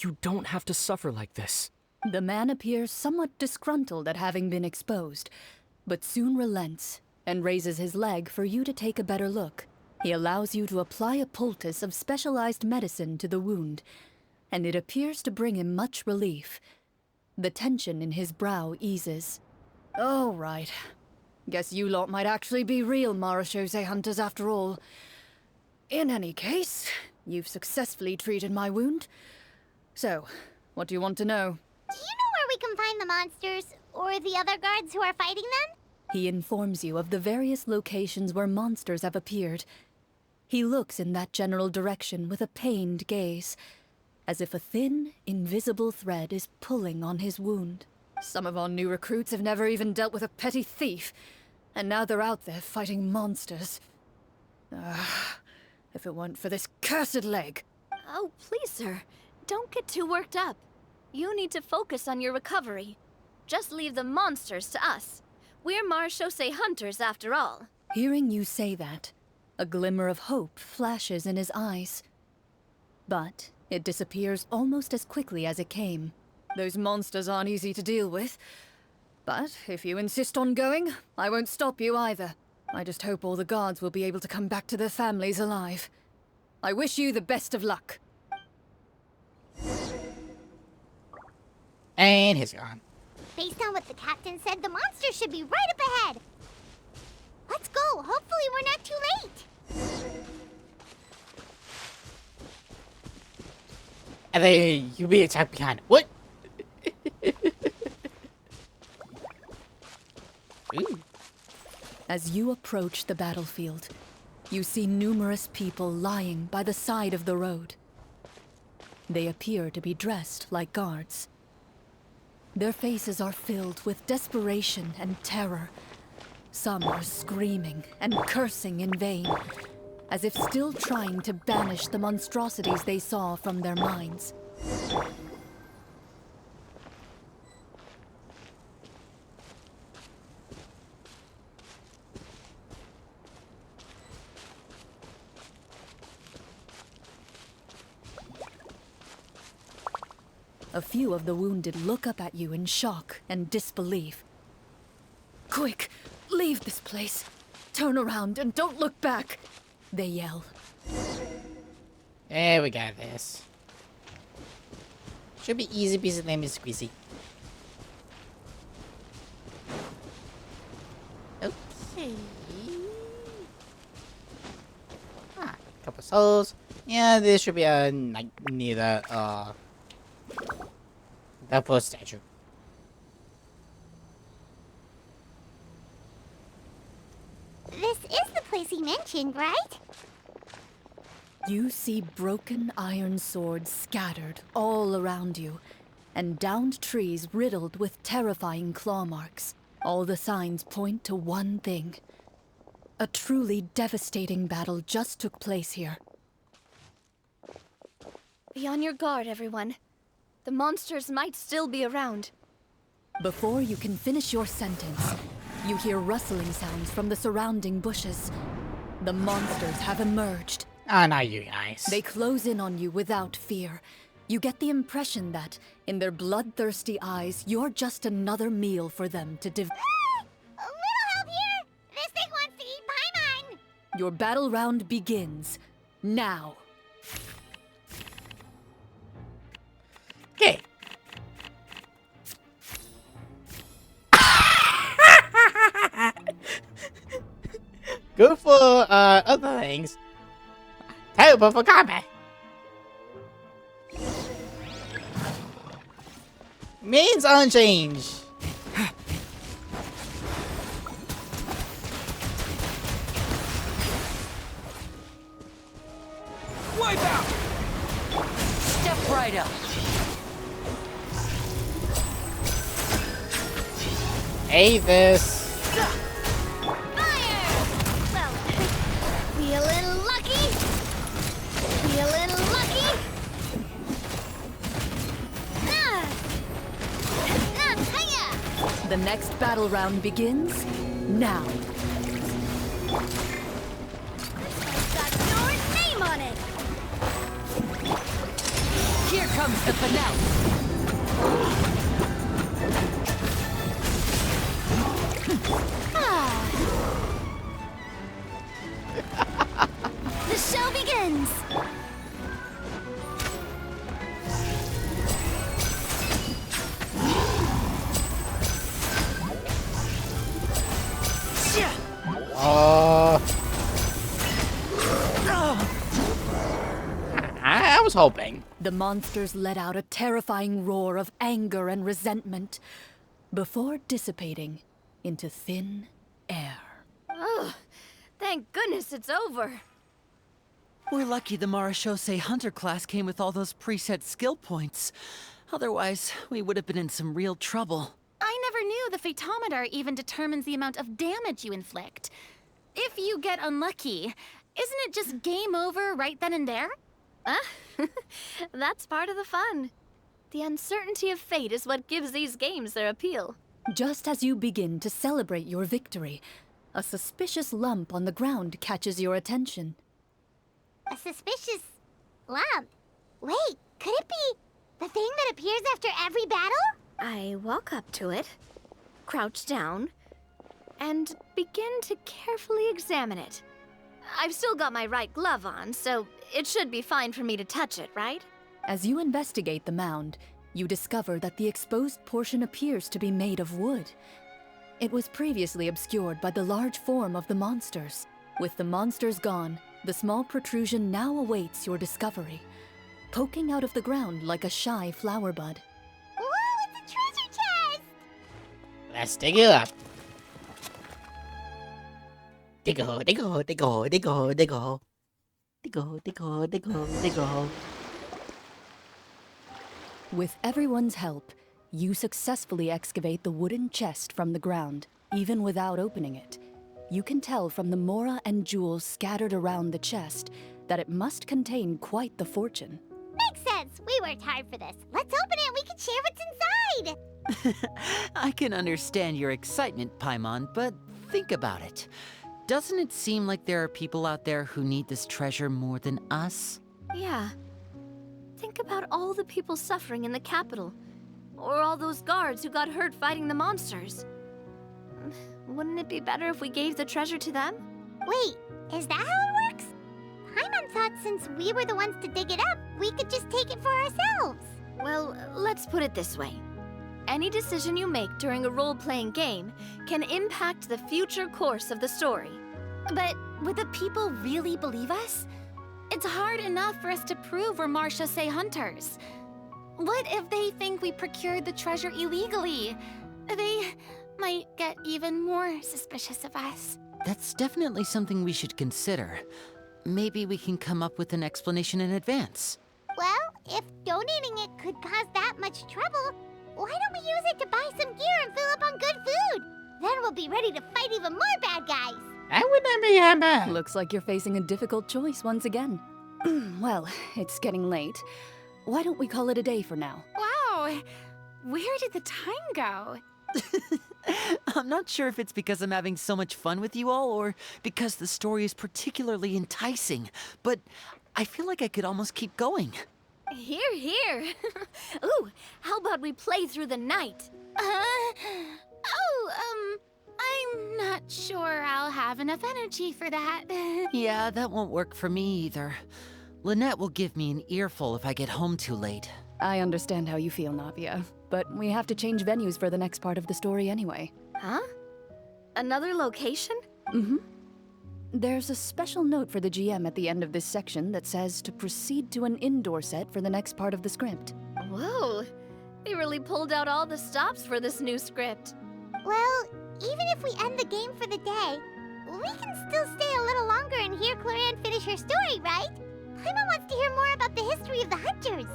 You don't have to suffer like this. The man appears somewhat disgruntled at having been exposed, but soon relents and raises his leg for you to take a better look. He allows you to apply a poultice of specialized medicine to the wound, and it appears to bring him much relief. The tension in his brow eases. Oh, right. Guess you lot might actually be real Marechaussee hunters after all. In any case, you've successfully treated my wound. So, what do you want to know? Do you know where we can find the monsters, or the other guards who are fighting them? He informs you of the various locations where monsters have appeared. He looks in that general direction with a pained gaze, as if a thin, invisible thread is pulling on his wound. Some of our new recruits have never even dealt with a petty thief, and now they're out there fighting monsters. If it weren't for this cursed leg. Oh, please, sir. Don't get too worked up. You need to focus on your recovery. Just leave the monsters to us. We're Marechaussee hunters, after all. Hearing you say that, a glimmer of hope flashes in his eyes. But it disappears almost as quickly as it came. Those monsters aren't easy to deal with. But if you insist on going, I won't stop you either. I just hope all the guards will be able to come back to their families alive. I wish you the best of luck. And he's gone. Based on what the captain said, the monster should be right up ahead. Let's go. Hopefully we're not too late. And then you'll be attacked behind. What? Ooh. As you approach the battlefield, you see numerous people lying by the side of the road. They appear to be dressed like guards. Their faces are filled with desperation and terror. Some are screaming and cursing in vain, as if still trying to banish the monstrosities they saw from their minds. A few of the wounded look up at you in shock and disbelief. Quick, leave this place. Turn around and don't look back, they yell. There we got this. Should be easy peasy lemon squeezy. Okay. Couple souls. Yeah, this should be near that post statue. This is the place he mentioned, right? You see broken iron swords scattered all around you, and downed trees riddled with terrifying claw marks. All the signs point to one thing. A truly devastating battle just took place here. Be on your guard, everyone. The monsters might still be around. Before you can finish your sentence, you hear rustling sounds from the surrounding bushes. The monsters have emerged. Ah, not you guys. They close in on you without fear. You get the impression that, in their bloodthirsty eyes, you're just another meal for them to A little help here! This thing wants to eat Paimon! Your battle round begins. Now. Okay. Go for other things. Terrible for combat. Means unchanged. Wipe out! Step right up. Avis. Fire! Well, be a little lucky. Be a little lucky. Hiya! The next battle round begins now. It's got your name on it. Here comes the finale. The show begins. hoping. The monsters let out a terrifying roar of anger and resentment before dissipating into thin air. Ugh, thank goodness it's over. We're lucky the Marashose Hunter class came with all those preset skill points. Otherwise, we would have been in some real trouble. I never knew the Fatometer even determines the amount of damage you inflict. If you get unlucky, isn't it just game over right then and there? That's part of the fun. The uncertainty of fate is what gives these games their appeal. Just as you begin to celebrate your victory, a suspicious lump on the ground catches your attention. A suspicious lump. Wait, could it be the thing that appears after every battle? I walk up to it, crouch down, and begin to carefully examine it. I've still got my right glove on, so it should be fine for me to touch it, right? As you investigate the mound, you discover that the exposed portion appears to be made of wood. It was previously obscured by the large form of the monsters. With the monsters gone, the small protrusion now awaits your discovery, poking out of the ground like a shy flower bud. Whoa, it's a treasure chest! Let's dig it up. Dig a hole, dig a hole, dig a hole, dig a hole, dig a hole. Dig a hole, dig a hole, dig a hole, dig a hole. With everyone's help, you successfully excavate the wooden chest from the ground, even without opening it. You can tell from the mora and jewels scattered around the chest that it must contain quite the fortune. Makes sense. We worked hard for this. Let's open it and we can share what's inside. I can understand your excitement, Paimon, but think about it. Doesn't it seem like there are people out there who need this treasure more than us? Yeah. Think about all the people suffering in the capital. Or all those guards who got hurt fighting the monsters. Wouldn't it be better if we gave the treasure to them? Wait, is that how it works? Paimon thought since we were the ones to dig it up, we could just take it for ourselves. Well, let's put it this way. Any decision you make during a role-playing game can impact the future course of the story. But would the people really believe us? It's hard enough for us to prove we're Marashose hunters. What if they think we procured the treasure illegally? They might get even more suspicious of us. That's definitely something we should consider. Maybe we can come up with an explanation in advance. Well, if donating it could cause that much trouble, why don't we use it to buy some gear and fill up on good food? Then we'll be ready to fight even more bad guys. I wouldn't be that bad. Looks like you're facing a difficult choice once again. Well, it's getting late. Why don't we call it a day for now? Wow, where did the time go? I'm not sure if it's because I'm having so much fun with you all or because the story is particularly enticing, but I feel like I could almost keep going. Here, here. Ooh, how about we play through the night? I'm not sure I'll have enough energy for that. Yeah, that won't work for me either. Lynette will give me an earful if I get home too late. I understand how you feel, Navia, but we have to change venues for the next part of the story anyway. Huh? Another location? Mm-hmm. There's a special note for the GM at the end of this section that says to proceed to an indoor set for the next part of the script. Whoa, they really pulled out all the stops for this new script. Well, even if we end the game for the day, we can still stay a little longer and hear Cloran finish her story, right? Paimon wants to hear more about the history of the Hunters.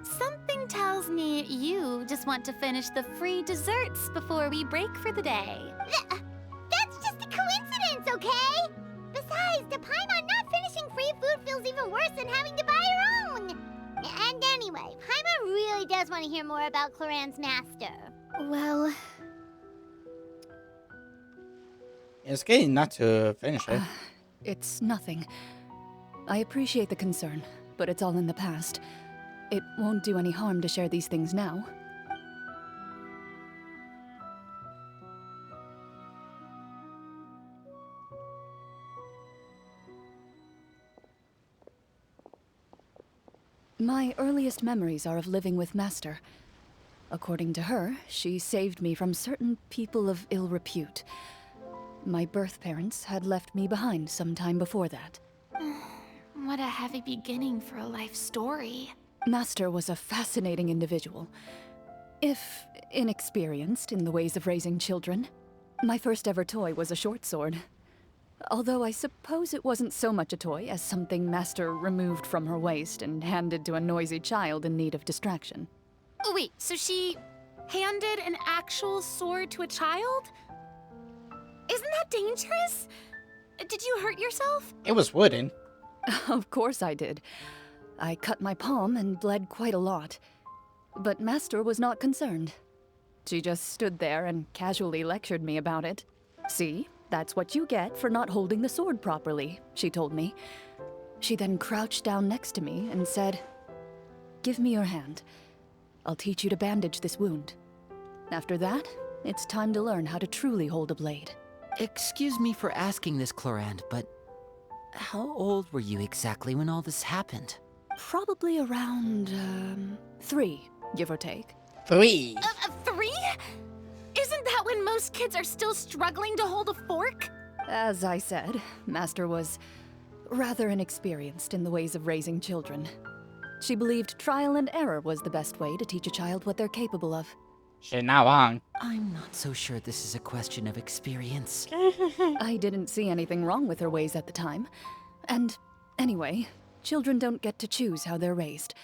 Something tells me you just want to finish the free desserts before we break for the day. That's just a coincidence, okay? Besides, to Paimon, not finishing free food feels even worse than having to buy her own. And anyway, Paimon really does want to hear more about Cloran's master. Well, It's getting not to finish it. It's nothing. I appreciate the concern, but it's all in the past. It won't do any harm to share these things now. My earliest memories are of living with Master. According to her, she saved me from certain people of ill repute. My birth parents had left me behind some time before that. What a heavy beginning for a life story. Master was a fascinating individual, if inexperienced in the ways of raising children. My first ever toy was a short sword. Although I suppose it wasn't so much a toy as something Master removed from her waist and handed to a noisy child in need of distraction. Oh wait, so she handed an actual sword to a child? Isn't that dangerous? Did you hurt yourself? It was wooden. Of course I did. I cut my palm and bled quite a lot. But Master was not concerned. She just stood there and casually lectured me about it. See, that's what you get for not holding the sword properly, she told me. She then crouched down next to me and said, "Give me your hand. I'll teach you to bandage this wound. After that, it's time to learn how to truly hold a blade." Excuse me for asking this, Clorinde, but how old were you exactly when all this happened? Probably around, 3, give or take. 3. 3? Isn't that when most kids are still struggling to hold a fork? As I said, Master was rather inexperienced in the ways of raising children. She believed trial and error was the best way to teach a child what they're capable of. She's not wrong. I'm not so sure this is a question of experience. I didn't see anything wrong with her ways at the time. And anyway, children don't get to choose how they're raised.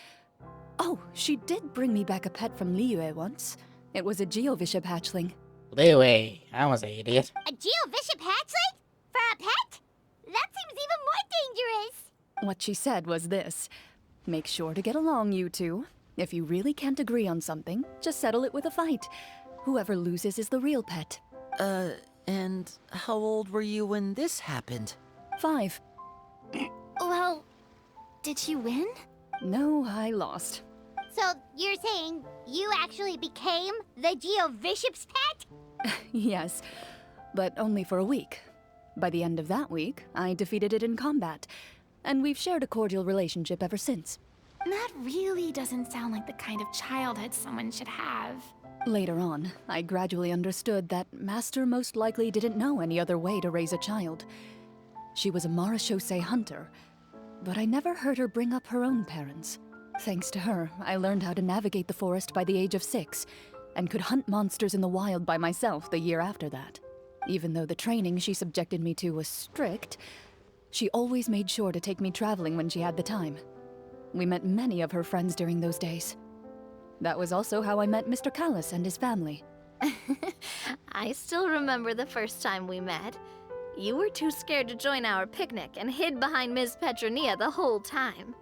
Oh, she did bring me back a pet from Liyue once. It was a Geovishap hatchling. Louie, I was an idiot. A Geovishap hatchling? For a pet? That seems even more dangerous. What she said was this: make sure to get along, you two. If you really can't agree on something, just settle it with a fight. Whoever loses is the real pet. And how old were you when this happened? 5. Well, did she win? No, I lost. So you're saying you actually became the Geovishap's pet? Yes, but only for a week. By the end of that week, I defeated it in combat, and we've shared a cordial relationship ever since. That really doesn't sound like the kind of childhood someone should have. Later on, I gradually understood that Master most likely didn't know any other way to raise a child. She was a Marachose hunter, but I never heard her bring up her own parents. Thanks to her, I learned how to navigate the forest by the age of 6, and could hunt monsters in the wild by myself the year after that. Even though the training she subjected me to was strict, she always made sure to take me traveling when she had the time. We met many of her friends during those days. That was also how I met Mr. Callis and his family. I still remember the first time we met. You were too scared to join our picnic and hid behind Ms. Petronia the whole time.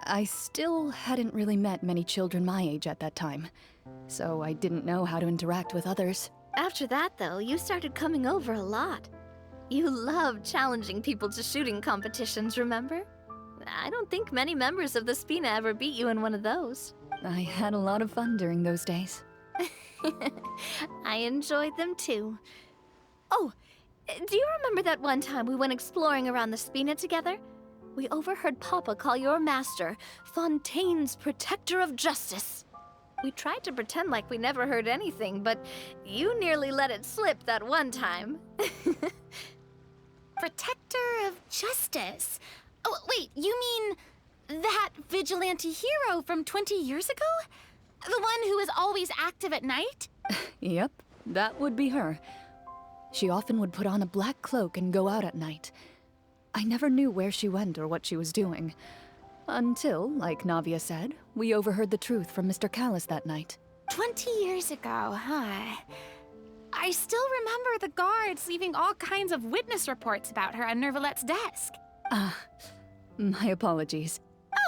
I still hadn't really met many children my age at that time, so I didn't know how to interact with others. After that, though, you started coming over a lot. You loved challenging people to shooting competitions, remember? I don't think many members of the Spina ever beat you in one of those. I had a lot of fun during those days. I enjoyed them too. Oh, do you remember that one time we went exploring around the Spina together? We overheard Papa call your master Fontaine's Protector of Justice. We tried to pretend like we never heard anything, but you nearly let it slip that one time. Protector of Justice? Oh, wait, you mean that vigilante hero from 20 years ago? The one who is always active at night? Yep, that would be her. She often would put on a black cloak and go out at night. I never knew where she went or what she was doing. Until, like Navia said, we overheard the truth from Mr. Callis that night. 20 years ago, huh? I still remember the guards leaving all kinds of witness reports about her on Nervalette's desk. My apologies.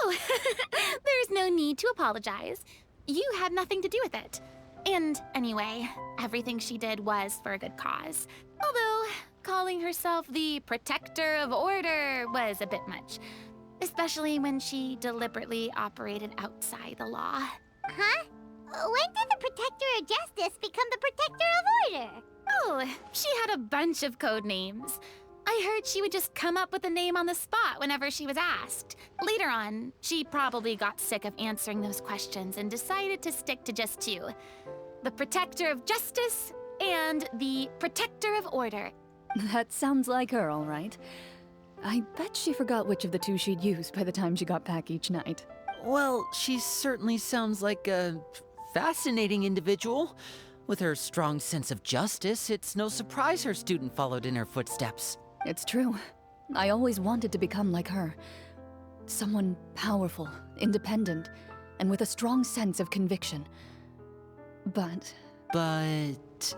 Oh, there's no need to apologize. You had nothing to do with it. And anyway, everything she did was for a good cause. Although, calling herself the Protector of Order was a bit much. Especially when she deliberately operated outside the law. Huh? When did the Protector of Justice become the Protector of Order? Oh, she had a bunch of code names. I heard she would just come up with a name on the spot whenever she was asked. Later on, she probably got sick of answering those questions and decided to stick to just 2. The Protector of Justice and the Protector of Order. That sounds like her, all right. I bet she forgot which of the two she'd use by the time she got back each night. Well, she certainly sounds like a fascinating individual. With her strong sense of justice, it's no surprise her student followed in her footsteps. It's true. I always wanted to become like her. Someone powerful, independent, and with a strong sense of conviction. But But...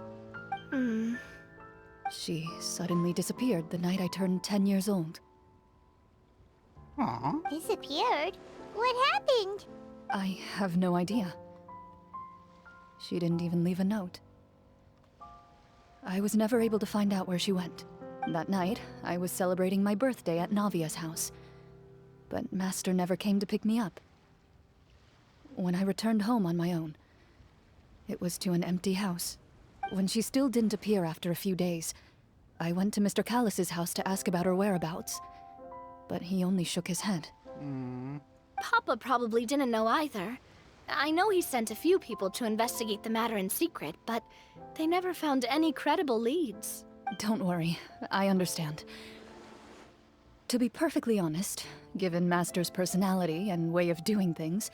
she suddenly disappeared the night I turned 10 years old. Aw. Disappeared? What happened? I have no idea. She didn't even leave a note. I was never able to find out where she went. That night, I was celebrating my birthday at Navia's house. But Master never came to pick me up. When I returned home on my own, it was to an empty house. When she still didn't appear after a few days, I went to Mr. Callus's house to ask about her whereabouts. But he only shook his head. Papa probably didn't know either. I know he sent a few people to investigate the matter in secret, but they never found any credible leads. Don't worry, I understand. To be perfectly honest, given Master's personality and way of doing things,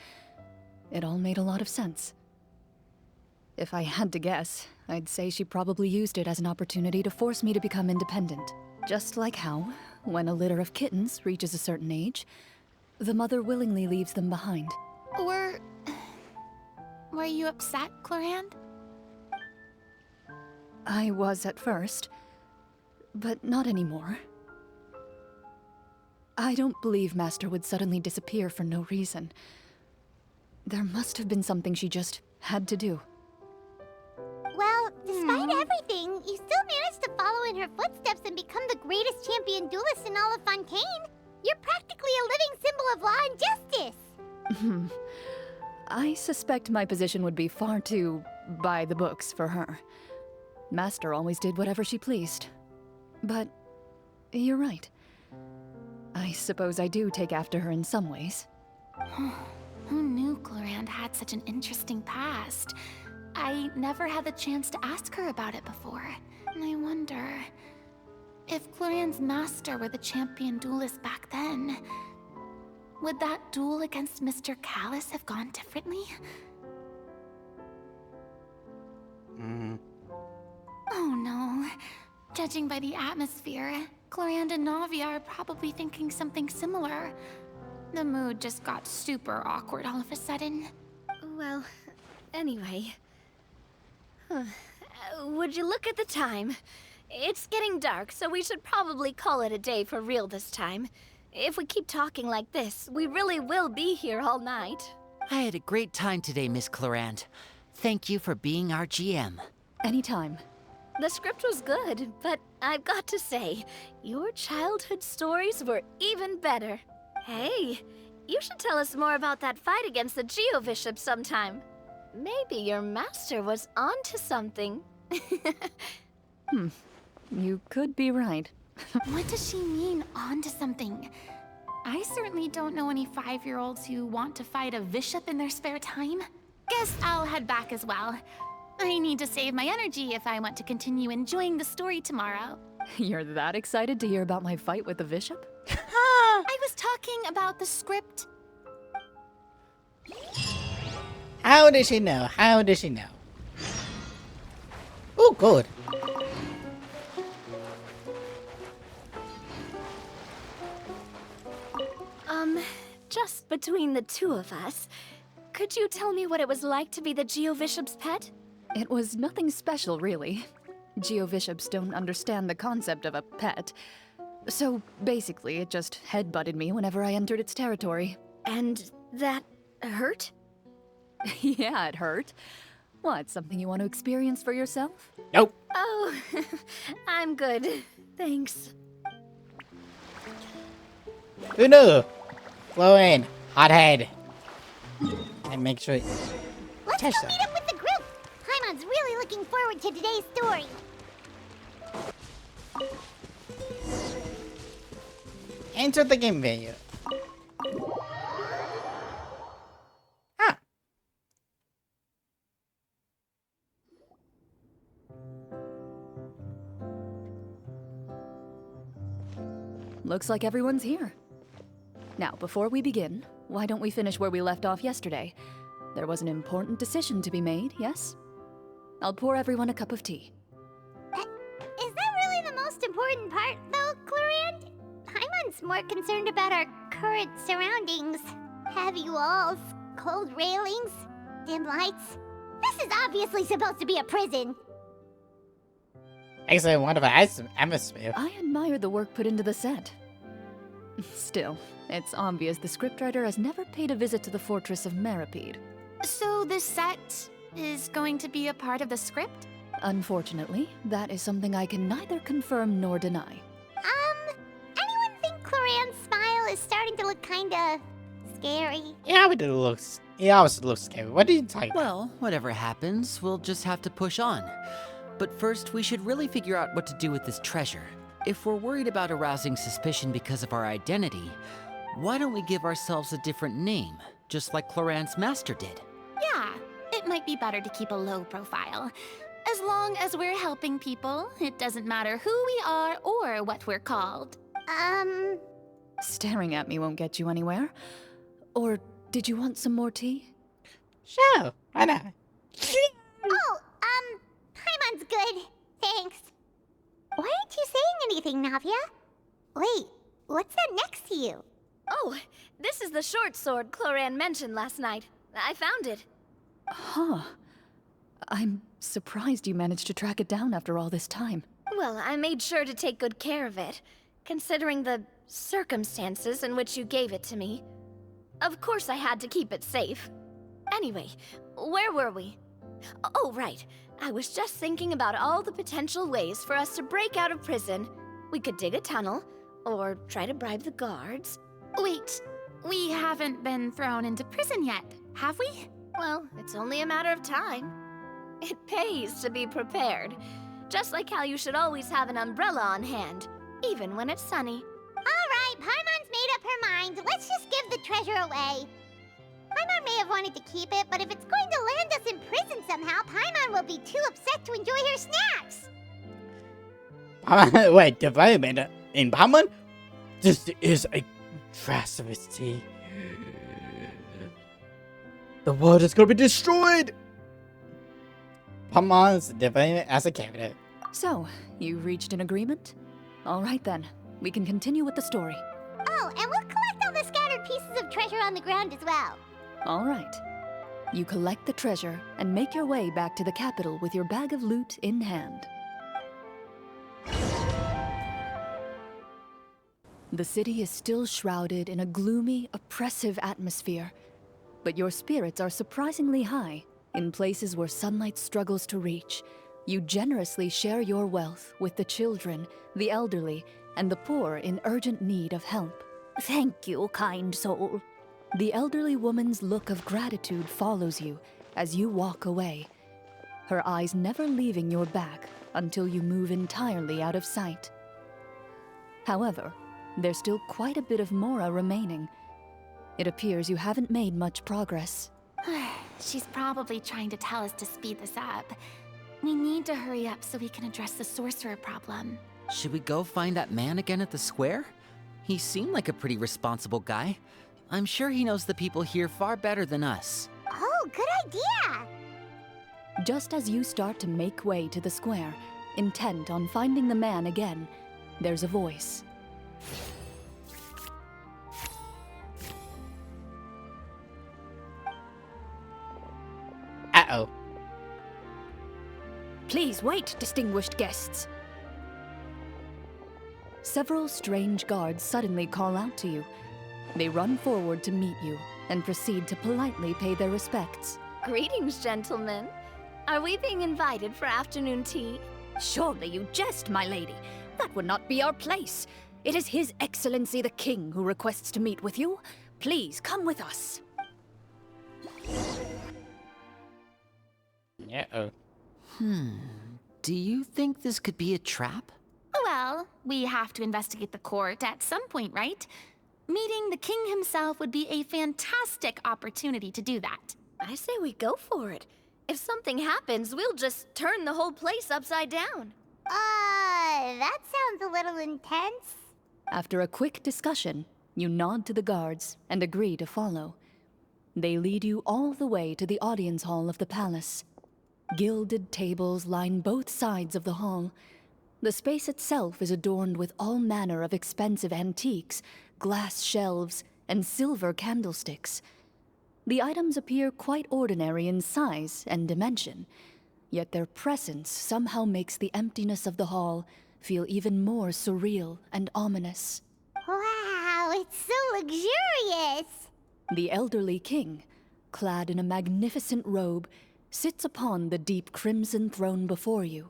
it all made a lot of sense. If I had to guess, I'd say she probably used it as an opportunity to force me to become independent. Just like how, when a litter of kittens reaches a certain age, the mother willingly leaves them behind. Were you upset, Clorinde? I was at first, but not anymore. I don't believe Master would suddenly disappear for no reason. There must have been something she just had to do. Well, despite everything, you still managed to follow in her footsteps and become the greatest champion duelist in all of Fontaine. You're practically a living symbol of law and justice. I suspect my position would be far too by the books for her. Master always did whatever she pleased. But you're right. I suppose I do take after her in some ways. Who knew Clorinde had such an interesting past? I never had the chance to ask her about it before. And I wonder... if Clorinde's master were the champion duelist back then... would that duel against Mr. Callus have gone differently? Oh no. Judging by the atmosphere, Clorinde and Navia are probably thinking something similar. The mood just got super awkward all of a sudden. Well, anyway. Would you look at the time? It's getting dark, so we should probably call it a day for real this time. If we keep talking like this, we really will be here all night. I had a great time today, Miss Clorinde. Thank you for being our GM. Anytime. The script was good, but I've got to say, your childhood stories were even better. Hey, you should tell us more about that fight against the Geo-Bishop sometime. Maybe your master was onto something. You could be right. What does she mean, onto something? I certainly don't know any 5-year-olds who want to fight a bishop in their spare time. Guess I'll head back as well. I need to save my energy if I want to continue enjoying the story tomorrow. You're that excited to hear about my fight with the bishop? I was talking about the script. How does she know? How does she know? Oh, good. Just between the two of us, could you tell me what it was like to be the Geo-Bishop's pet? It was nothing special, really. Geo-Bishops don't understand the concept of a pet. So, basically, it just headbutted me whenever I entered its territory. And that hurt? Yeah, it hurt. What, something you want to experience for yourself? Nope. Oh, I'm good. Thanks. Who knew? Flow in. Hothead. And make sure... Let's Tessa. go meet up with the group. Paimon's really looking forward to today's story. Enter the game venue. Ah. looks like everyone's here. Now, before we begin, why don't we finish where we left off yesterday? There was an important decision to be made, yes? I'll pour everyone a cup of tea. Is that really the most important part, though, Clorinde? Paimon's more concerned about our current surroundings. Heavy walls, cold railings, dim lights. This is obviously supposed to be a prison. Excellent, wonderful atmosphere. I admire the work put into the set. Still, it's obvious the scriptwriter has never paid a visit to the fortress of Meripede. So this set is going to be a part of the script? Unfortunately, that is something I can neither confirm nor deny. Anyone think Clorinde's smile is starting to look kinda scary? Yeah, it looks. It always looks scary. What are you talking about? Well, whatever happens, we'll just have to push on. But first, we should really figure out what to do with this treasure. If we're worried about arousing suspicion because of our identity, why don't we give ourselves a different name, just like Clorinde's master did? Yeah, it might be better to keep a low profile. As long as we're helping people, it doesn't matter who we are or what we're called. Staring at me won't get you anywhere. Or did you want some more tea? Sure, why not? Oh, Paimon's good. Thanks. Why aren't you saying anything, Navia? Wait, what's that next to you? Oh, this is the short sword Clorinde mentioned last night. I found it. Huh. I'm surprised you managed to track it down after all this time. Well, I made sure to take good care of it, considering the circumstances in which you gave it to me. Of course I had to keep it safe. Anyway, where were we? Oh, right. I was just thinking about all the potential ways for us to break out of prison. We could dig a tunnel, or try to bribe the guards. Wait, we haven't been thrown into prison yet, have we? Well, it's only a matter of time. It pays to be prepared. Just like how you should always have an umbrella on hand, even when it's sunny. Alright, Paimon's made up her mind. Let's just give the treasure away. Paimon may have wanted to keep it, but if it's going to land us in prison somehow, Paimon will be too upset to enjoy her snacks. Wait, development in Paimon? This is a travesty. The world is going to be destroyed. Paimon's development as a character. So, you've reached an agreement? All right then, we can continue with the story. Oh, and we'll collect all the scattered pieces of treasure on the ground as well. All right. You collect the treasure and make your way back to the capital with your bag of loot in hand. The city is still shrouded in a gloomy, oppressive atmosphere, but your spirits are surprisingly high. In places where sunlight struggles to reach, you generously share your wealth with the children, the elderly, and the poor in urgent need of help. Thank you, kind soul. The elderly woman's look of gratitude follows you as you walk away, her eyes never leaving your back until you move entirely out of sight. However, there's still quite a bit of Mora remaining. It appears you haven't made much progress. She's probably trying to tell us to speed this up. We need to hurry up so we can address the sorcerer problem. Should we go find that man again at the square? He seemed like a pretty responsible guy. I'm sure he knows the people here far better than us. Oh, good idea! Just as you start to make way to the square, intent on finding the man again, there's a voice. Uh-oh. Please wait, distinguished guests. Several strange guards suddenly call out to you. They run forward to meet you and proceed to politely pay their respects. Greetings, gentlemen. Are we being invited for afternoon tea? Surely you jest, my lady. That would not be our place. It is His Excellency the King who requests to meet with you. Please come with us. Uh-oh. Do you think this could be a trap? Well, we have to investigate the court at some point, right? Meeting the king himself would be a fantastic opportunity to do that. I say we go for it. If something happens, we'll just turn the whole place upside down. That sounds a little intense. After a quick discussion, you nod to the guards and agree to follow. They lead you all the way to the audience hall of the palace. Gilded tables line both sides of the hall. The space itself is adorned with all manner of expensive antiques, glass shelves, and silver candlesticks. The items appear quite ordinary in size and dimension, yet their presence somehow makes the emptiness of the hall feel even more surreal and ominous. Wow, it's so luxurious! The elderly king, clad in a magnificent robe, sits upon the deep crimson throne before you.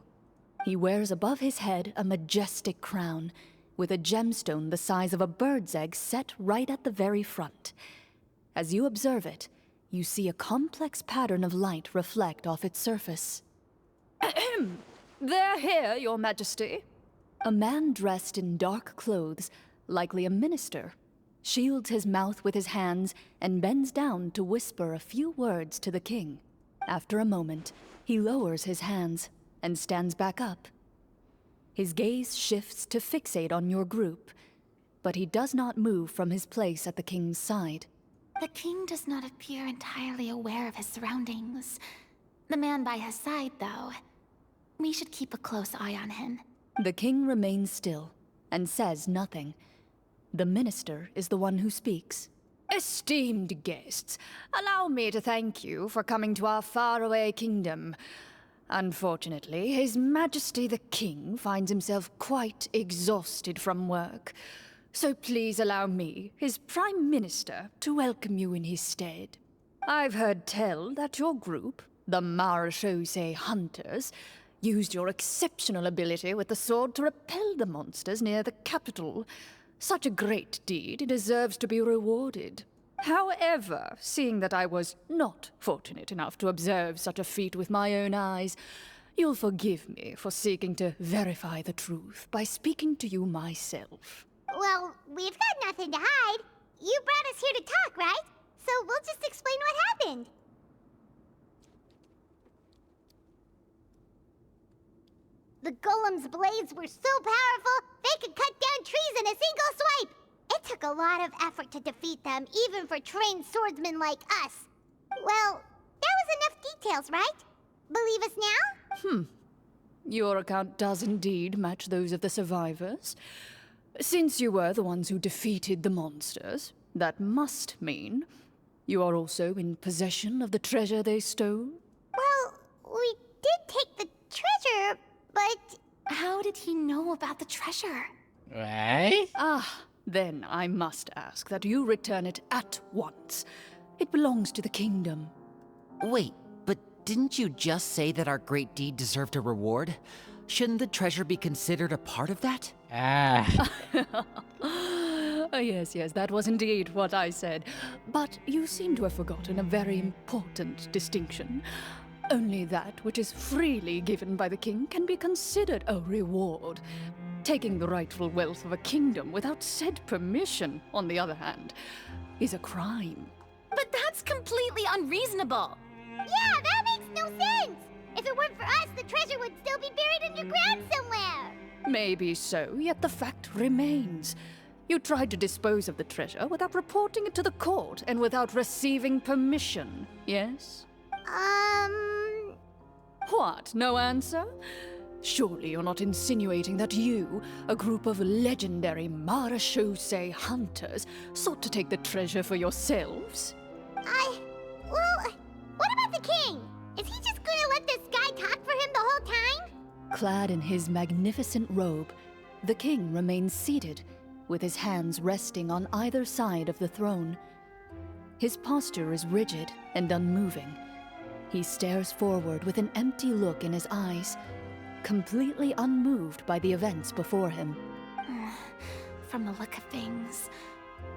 He wears above his head a majestic crown, with a gemstone the size of a bird's egg set right at the very front. As you observe it, you see a complex pattern of light reflect off its surface. Ahem! They're here, Your Majesty. A man dressed in dark clothes, likely a minister, shields his mouth with his hands and bends down to whisper a few words to the king. After a moment, he lowers his hands and stands back up. His gaze shifts to fixate on your group, but he does not move from his place at the king's side. The king does not appear entirely aware of his surroundings. The man by his side, though. We should keep a close eye on him. The king remains still and says nothing. The minister is the one who speaks. Esteemed guests, allow me to thank you for coming to our faraway kingdom. Unfortunately, His Majesty the King finds himself quite exhausted from work. So please allow me, his Prime Minister, to welcome you in his stead. I've heard tell that your group, the Marechaussee Hunters, used your exceptional ability with the sword to repel the monsters near the capital. Such a great deed deserves to be rewarded. However, seeing that I was not fortunate enough to observe such a feat with my own eyes, you'll forgive me for seeking to verify the truth by speaking to you myself. Well, we've got nothing to hide. You brought us here to talk, right? So we'll just explain what happened. The golem's blades were so powerful, they could cut down trees in a single swipe. It took a lot of effort to defeat them, even for trained swordsmen like us. Well, that was enough details, right? Believe us now? Your account does indeed match those of the survivors. Since you were the ones who defeated the monsters, that must mean you are also in possession of the treasure they stole? Well, we did take the treasure, but... How did he know about the treasure? Right? Then I must ask that you return it at once. It belongs to the kingdom. Wait, but didn't you just say that our great deed deserved a reward? Shouldn't the treasure be considered a part of that? Yes, that was indeed what I said. But you seem to have forgotten a very important distinction. Only that which is freely given by the king can be considered a reward. Taking the rightful wealth of a kingdom without said permission, on the other hand, is a crime. But that's completely unreasonable. Yeah, that makes no sense! If it weren't for us, the treasure would still be buried underground somewhere! Maybe so, yet the fact remains. You tried to dispose of the treasure without reporting it to the court and without receiving permission, yes? What, no answer? Surely you're not insinuating that you, a group of legendary Marechaussee hunters, sought to take the treasure for yourselves? Well, what about the king? Is he just gonna let this guy talk for him the whole time? Clad in his magnificent robe, the king remains seated, with his hands resting on either side of the throne. His posture is rigid and unmoving. He stares forward with an empty look in his eyes, completely unmoved by the events before him. From the look of things,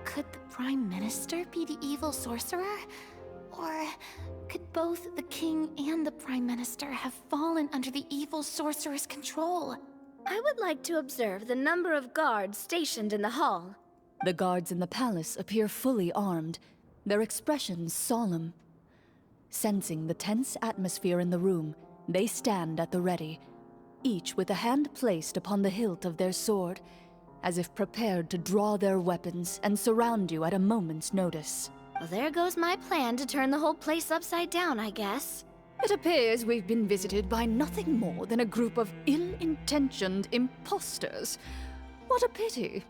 could the Prime Minister be the evil sorcerer? Or could both the king and the Prime Minister have fallen under the evil sorcerer's control? I would like to observe the number of guards stationed in the hall. The guards in the palace appear fully armed, their expressions solemn. Sensing the tense atmosphere in the room, they stand at the ready, each with a hand placed upon the hilt of their sword, as if prepared to draw their weapons and surround you at a moment's notice. Well, there goes my plan to turn the whole place upside down, I guess. It appears we've been visited by nothing more than a group of ill-intentioned imposters. What a pity.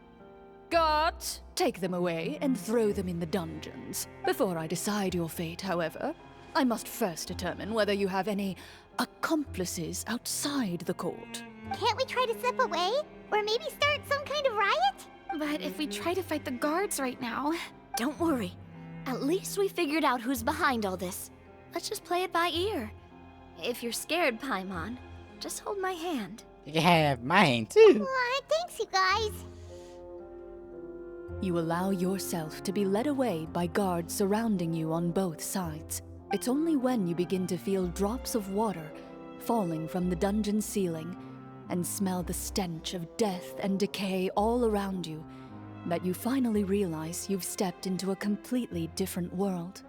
Guards, take them away and throw them in the dungeons. Before I decide your fate, however, I must first determine whether you have any accomplices outside the court. Can't we try to slip away? Or maybe start some kind of riot? But if we try to fight the guards right now... Don't worry. At least we figured out who's behind all this. Let's just play it by ear. If you're scared, Paimon, just hold my hand. You can have mine too. Aw, thanks, you guys. You allow yourself to be led away by guards surrounding you on both sides. It's only when you begin to feel drops of water falling from the dungeon ceiling and smell the stench of death and decay all around you that you finally realize you've stepped into a completely different world.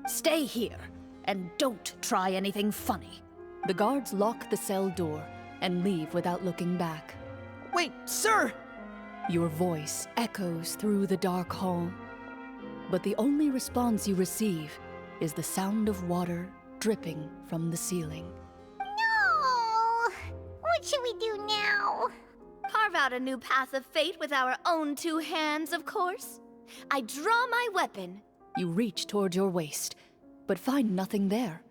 Stay here and don't try anything funny. The guards lock the cell door and leave without looking back. Wait, sir! Your voice echoes through the dark hall, but the only response you receive is the sound of water dripping from the ceiling. No! What should we do now? Carve out a new path of fate with our own two hands, of course. I draw my weapon. You reach toward your waist, but find nothing there.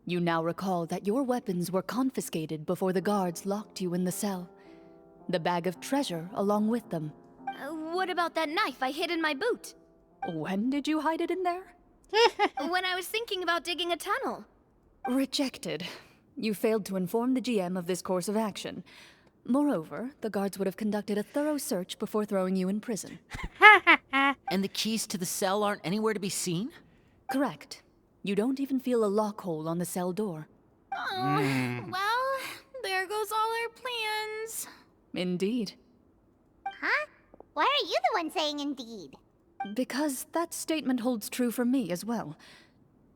You now recall that your weapons were confiscated before the guards locked you in the cell. The bag of treasure along with them. What about that knife I hid in my boot? When did you hide it in there? When I was thinking about digging a tunnel. Rejected. You failed to inform the GM of this course of action. Moreover, the guards would have conducted a thorough search before throwing you in prison. And the keys to the cell aren't anywhere to be seen? Correct. You don't even feel a lock hole on the cell door. Oh, well, there goes all our plans. Indeed. Huh? Why are you the one saying indeed? Because that statement holds true for me as well.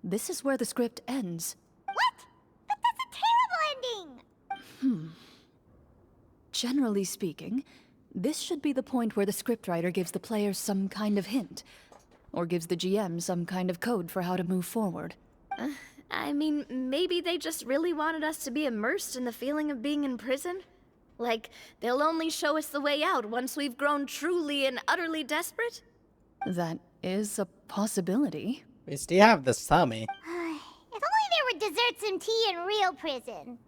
This is where the script ends. What? But that's a terrible ending! Generally speaking, this should be the point where the scriptwriter gives the players some kind of hint, or gives the GM some kind of code for how to move forward. I mean, maybe they just really wanted us to be immersed in the feeling of being in prison? Like, they'll only show us the way out once we've grown truly and utterly desperate? That is a possibility. We still have the summit. If only there were desserts and tea in real prison.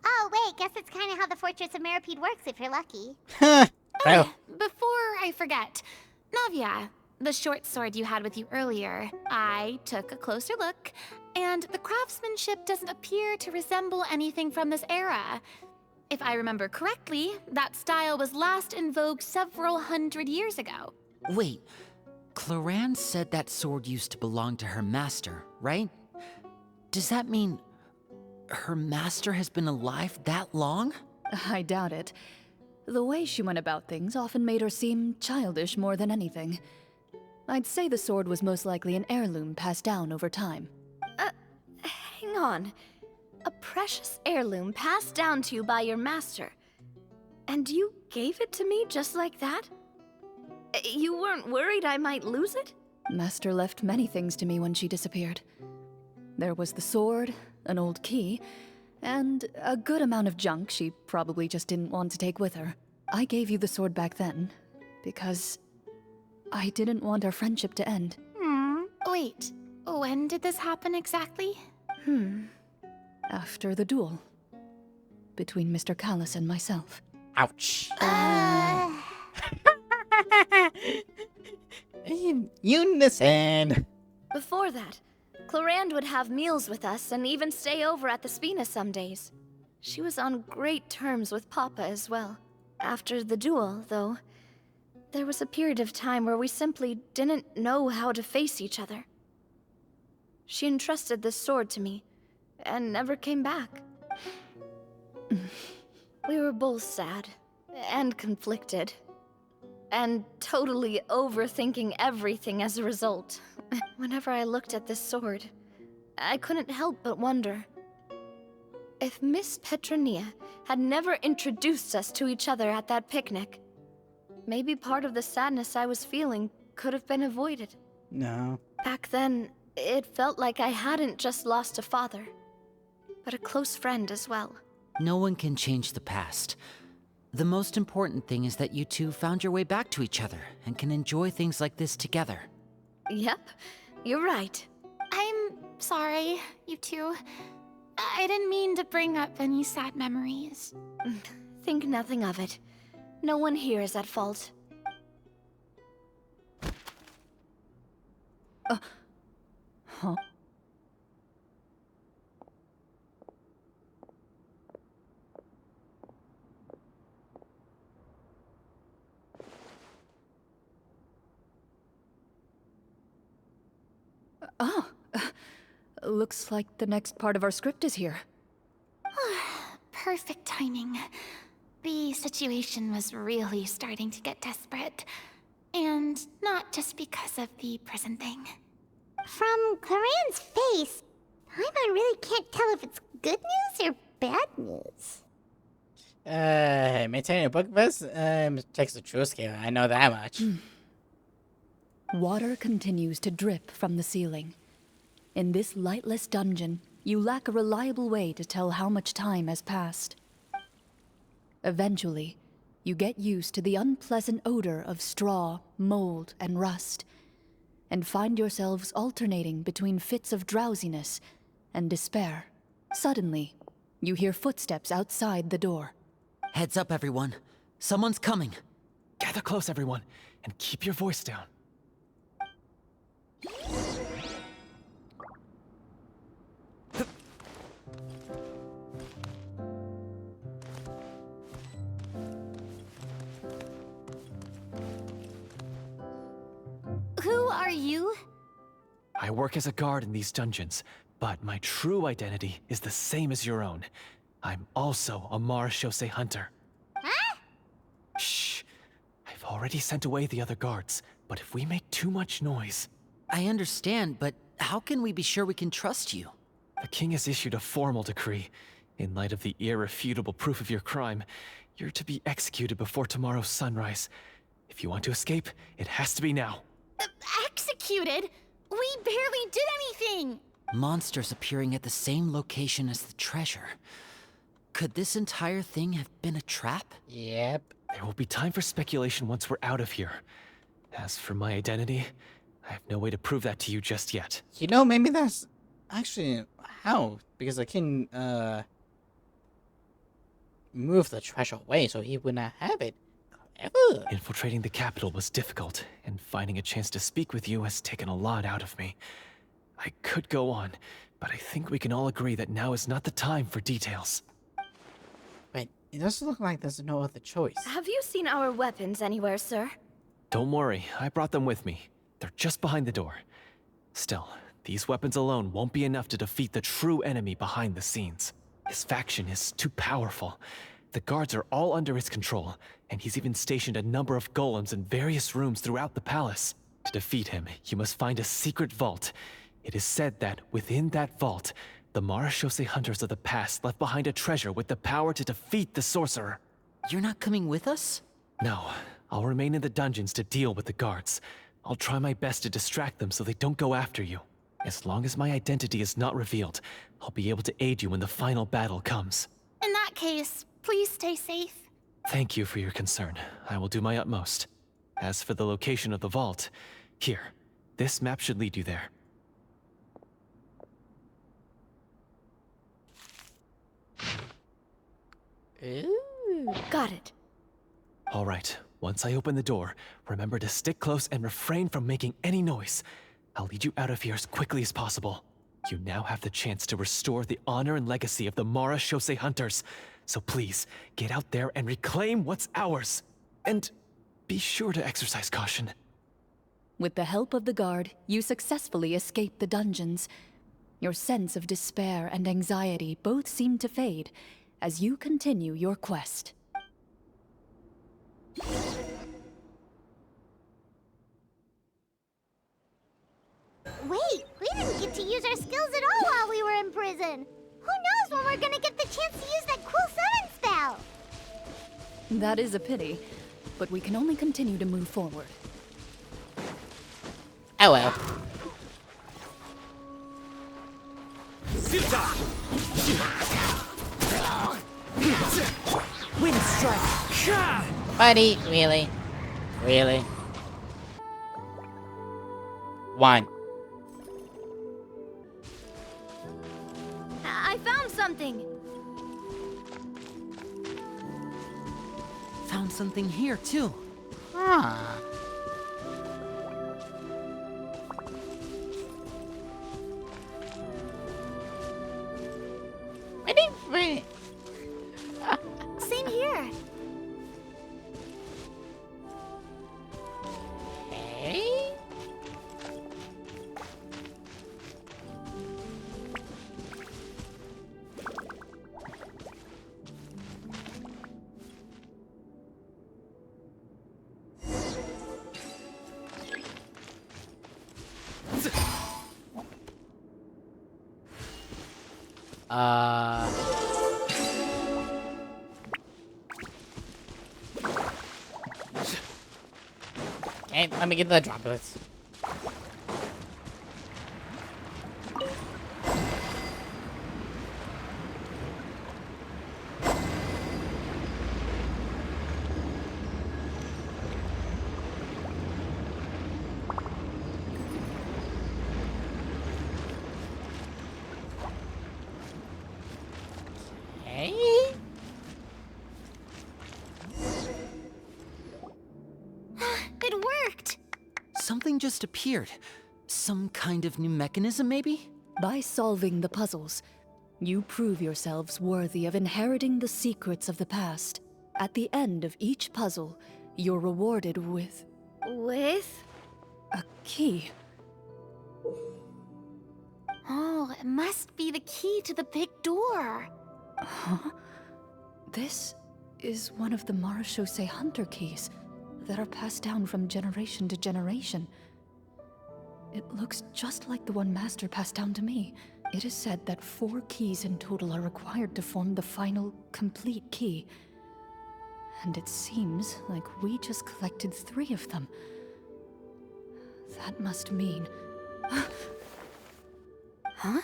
Oh, wait, guess it's kind of how the Fortress of Meripede works if you're lucky. Well, Before I forget, Navia, the short sword you had with you earlier, I took a closer look, and the craftsmanship doesn't appear to resemble anything from this era. If I remember correctly, that style was last in vogue several hundred years ago. Wait, Cloran said that sword used to belong to her master, right? Does that mean her master has been alive that long? I doubt it. The way she went about things often made her seem childish more than anything. I'd say the sword was most likely an heirloom passed down over time. Hang on. A precious heirloom passed down to you by your master. And you gave it to me just like that? You weren't worried I might lose it? Master left many things to me when she disappeared. There was the sword, an old key, and a good amount of junk she probably just didn't want to take with her. I gave you the sword back then, because I didn't want our friendship to end. Wait, when did this happen exactly? After the duel. Between Mr. Callis and myself. ouch. In unison. Before that, Clorand would have meals with us and even stay over at the Spina some days. She was on great terms with Papa as well. After the duel, though, there was a period of time where we simply didn't know how to face each other. She entrusted this sword to me, and never came back. We were both sad, and conflicted, and totally overthinking everything as a result. Whenever I looked at this sword, I couldn't help but wonder if Miss Petronia had never introduced us to each other at that picnic. Maybe part of the sadness I was feeling could have been avoided. No. Back then, it felt like I hadn't just lost a father, but a close friend as well. No one can change the past. The most important thing is that you two found your way back to each other and can enjoy things like this together. Yep, you're right. I'm sorry, you two. I didn't mean to bring up any sad memories. Think nothing of it. No one here is at fault. Huh? Oh, looks like the next part of our script is here. Perfect timing. The situation was really starting to get desperate. And not just because of the prison thing. From Claren's face, Paimon really can't tell if it's good news or bad news. Maintaining a book vest takes a true skill. I know that much. Water continues to drip from the ceiling. In this lightless dungeon, you lack a reliable way to tell how much time has passed. Eventually, you get used to the unpleasant odor of straw, mold, and rust, and find yourselves alternating between fits of drowsiness and despair. Suddenly, you hear footsteps outside the door. Heads up, everyone. Someone's coming. Gather close, everyone, and keep your voice down. Who are you? I work as a guard in these dungeons, but my true identity is the same as your own. I'm also a Marechaussee hunter. Huh? Shh. I've already sent away the other guards, but if we make too much noise... I understand, but how can we be sure we can trust you? The king has issued a formal decree. In light of the irrefutable proof of your crime, you're to be executed before tomorrow's sunrise. If you want to escape, it has to be now. Executed? We barely did anything! Monsters appearing at the same location as the treasure. Could this entire thing have been a trap? Yep. There will be time for speculation once we're out of here. As for my identity, I have no way to prove that to you just yet. You know, maybe that's actually how, because the king moved the treasure away so he would not have it. Clever. Infiltrating the capital was difficult, and finding a chance to speak with you has taken a lot out of me. I could go on, but I think we can all agree that now is not the time for details. Wait, it doesn't look like there's no other choice. Have you seen our weapons anywhere, sir? Don't worry, I brought them with me. They're just behind the door. Still, these weapons alone won't be enough to defeat the true enemy behind the scenes. His faction is too powerful. The guards are all under his control, and he's even stationed a number of golems in various rooms throughout the palace. To defeat him, you must find a secret vault. It is said that within that vault, the Marechaussee hunters of the past left behind a treasure with the power to defeat the sorcerer. You're not coming with us? No, I'll remain in the dungeons to deal with the guards. I'll try my best to distract them so they don't go after you. As long as my identity is not revealed, I'll be able to aid you when the final battle comes. In that case, please stay safe. Thank you for your concern. I will do my utmost. As for the location of the vault, here, this map should lead you there. Ooh. Got it. All right, once I open the door, remember to stick close and refrain from making any noise. I'll lead you out of here as quickly as possible. You now have the chance to restore the honor and legacy of the Marechaussee hunters. So please, get out there and reclaim what's ours. And be sure to exercise caution. With the help of the guard, you successfully escape the dungeons. Your sense of despair and anxiety both seem to fade as you continue your quest. Wait, we didn't get to use our skills at all while we were in prison. Who knows when we're gonna get the chance to use that cool summon spell? That is a pity, but we can only continue to move forward. Oh well. Wind strike! Buddy, really? Really? One. I found something. Found something here, too. Ah. Wait. Same here. Hey? Okay, let me get the droplets. Okay. It worked. Something just appeared. Some kind of new mechanism, maybe? By solving the puzzles, you prove yourselves worthy of inheriting the secrets of the past. At the end of each puzzle, you're rewarded with With? a key. Oh, it must be the key to the big door. Huh? This is one of the Marechaussee Hunter keys that are passed down from generation to generation. It looks just like the one Master passed down to me. It is said that 4 keys in total are required to form the final, complete key. And it seems like we just collected 3 of them. That must mean... Huh?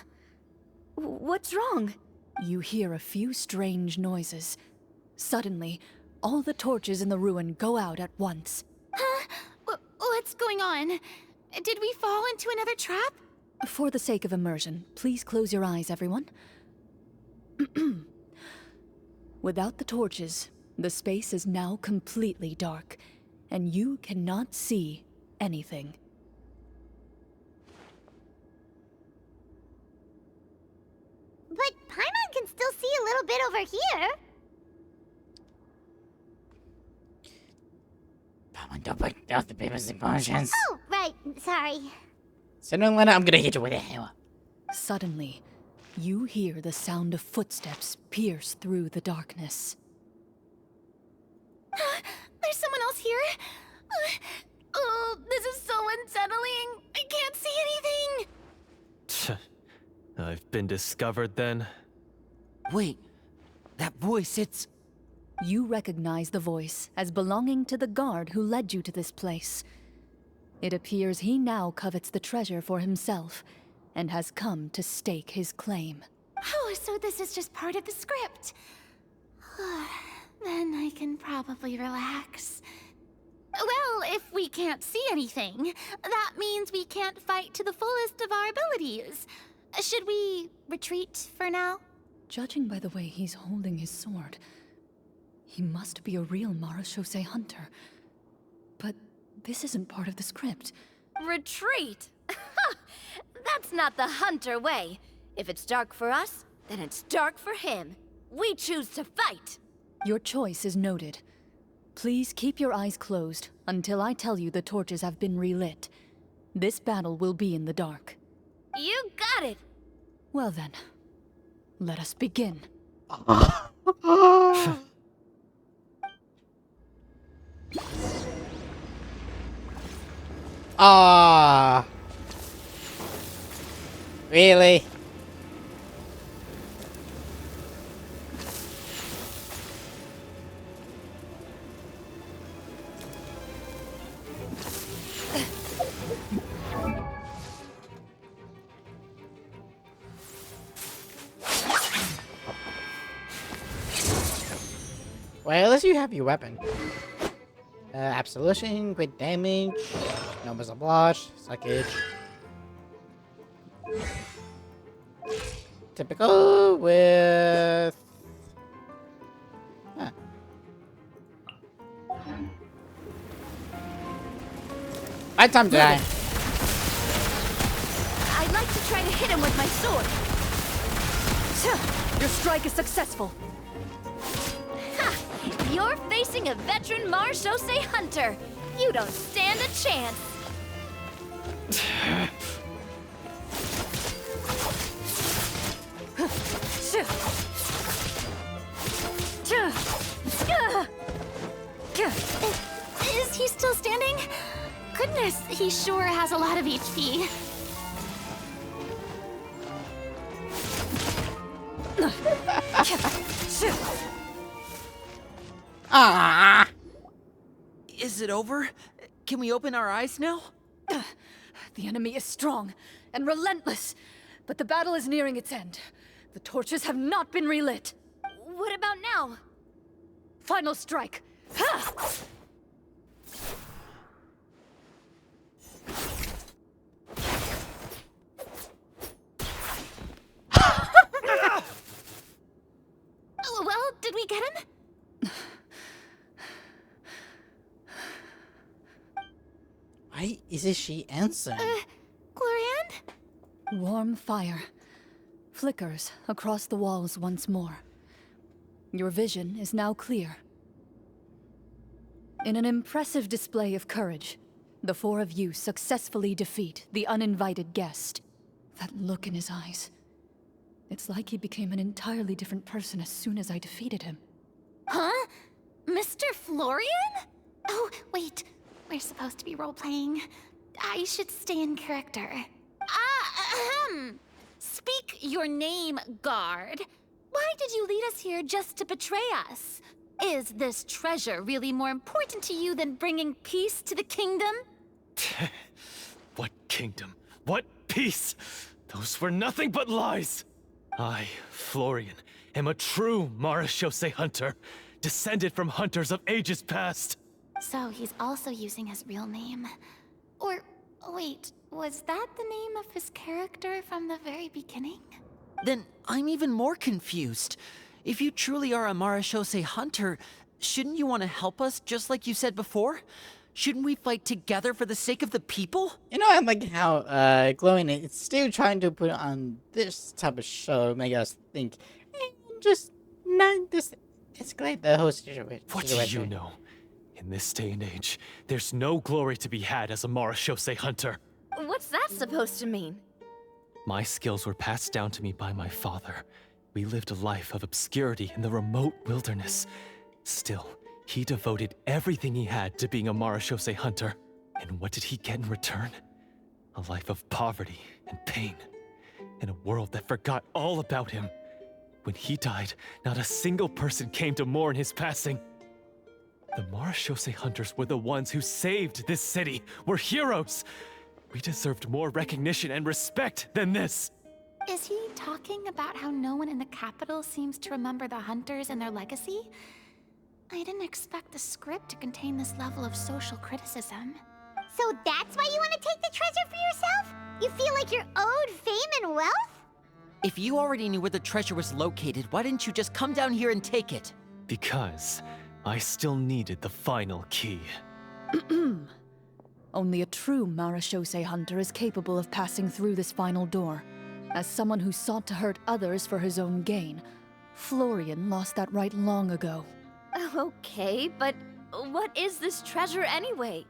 What's wrong? You hear a few strange noises. Suddenly, all the torches in the ruin go out at once. Huh? What's going on? Did we fall into another trap? For the sake of immersion, please close your eyes, everyone. Without the torches, the space is now completely dark, and you cannot see anything. But Paimon can still see a little bit over here. Paimon, don't break out the paper's emotions. Oh, right. Sorry. So no, Lena, I'm gonna hit you with a hammer. Suddenly, you hear the sound of footsteps pierce through the darkness. There's someone else here? Oh, this is so unsettling. I can't see anything. I've been discovered then. Wait, that voice, it's... You recognize the voice as belonging to the guard who led you to this place. It appears he now covets the treasure for himself, and has come to stake his claim. Oh, so this is just part of the script. Then I can probably relax. Well, if we can't see anything, that means we can't fight to the fullest of our abilities. Should we retreat for now? Judging by the way he's holding his sword, he must be a real Marechaussee hunter. But this isn't part of the script. Retreat? That's not the hunter way. If it's dark for us, then it's dark for him. We choose to fight. Your choice is noted. Please keep your eyes closed until I tell you the torches have been relit. This battle will be in the dark. You got it. Well then, let us begin. Ah. Really? Well, unless you have your weapon. Absolution, great damage, numbers of blush, suckage. Typical with... Huh. Right time to die. I'd like to try to hit him with my sword. Your strike is successful. Ha! You're facing a veteran Marechaussee hunter. You don't stand a chance. Is he still standing? Goodness, he sure has a lot of HP. Ah! Is it over? Can we open our eyes now? The enemy is strong and relentless, but the battle is nearing its end. The torches have not been relit. What about now? Final strike. Ha! Oh, well, did we get him? Why isn't she answering? Glorian? Warm fire flickers across the walls once more. Your vision is now clear. In an impressive display of courage, the four of you successfully defeat the uninvited guest. That look in his eyes. It's like he became an entirely different person as soon as I defeated him. Huh? Mr. Florian? Oh, wait. We're supposed to be role-playing. I should stay in character. Speak your name, guard. Why did you lead us here just to betray us? Is this treasure really more important to you than bringing peace to the kingdom? What kingdom? What peace? Those were nothing but lies! I, Florian, am a true Marechaussee hunter, descended from hunters of ages past. So he's also using his real name. Or, wait, was that the name of his character from the very beginning? Then I'm even more confused. If you truly are a Marechaussee hunter, shouldn't you want to help us just like you said before? Shouldn't we fight together for the sake of the people? You know, I like how Glowing is still trying to put on this type of show, make us think, just not this escalate the whole situation. What do you know? In this day and age, there's no glory to be had as a Marechaussee hunter. What's that supposed to mean? My skills were passed down to me by my father. We lived a life of obscurity in the remote wilderness. Still, he devoted everything he had to being a Marechaussee hunter. And what did he get in return? A life of poverty and pain. In a world that forgot all about him. When he died, not a single person came to mourn his passing. The Marechaussee hunters were the ones who saved this city. We're heroes. We deserved more recognition and respect than this. Is he talking about how no one in the capital seems to remember the hunters and their legacy? I didn't expect the script to contain this level of social criticism. So that's why you want to take the treasure for yourself? You feel like you're owed fame and wealth? If you already knew where the treasure was located, why didn't you just come down here and take it? Because I still needed the final key. Only a true Marechaussee hunter is capable of passing through this final door. As someone who sought to hurt others for his own gain, Florian lost that right long ago. Okay, but what is this treasure anyway?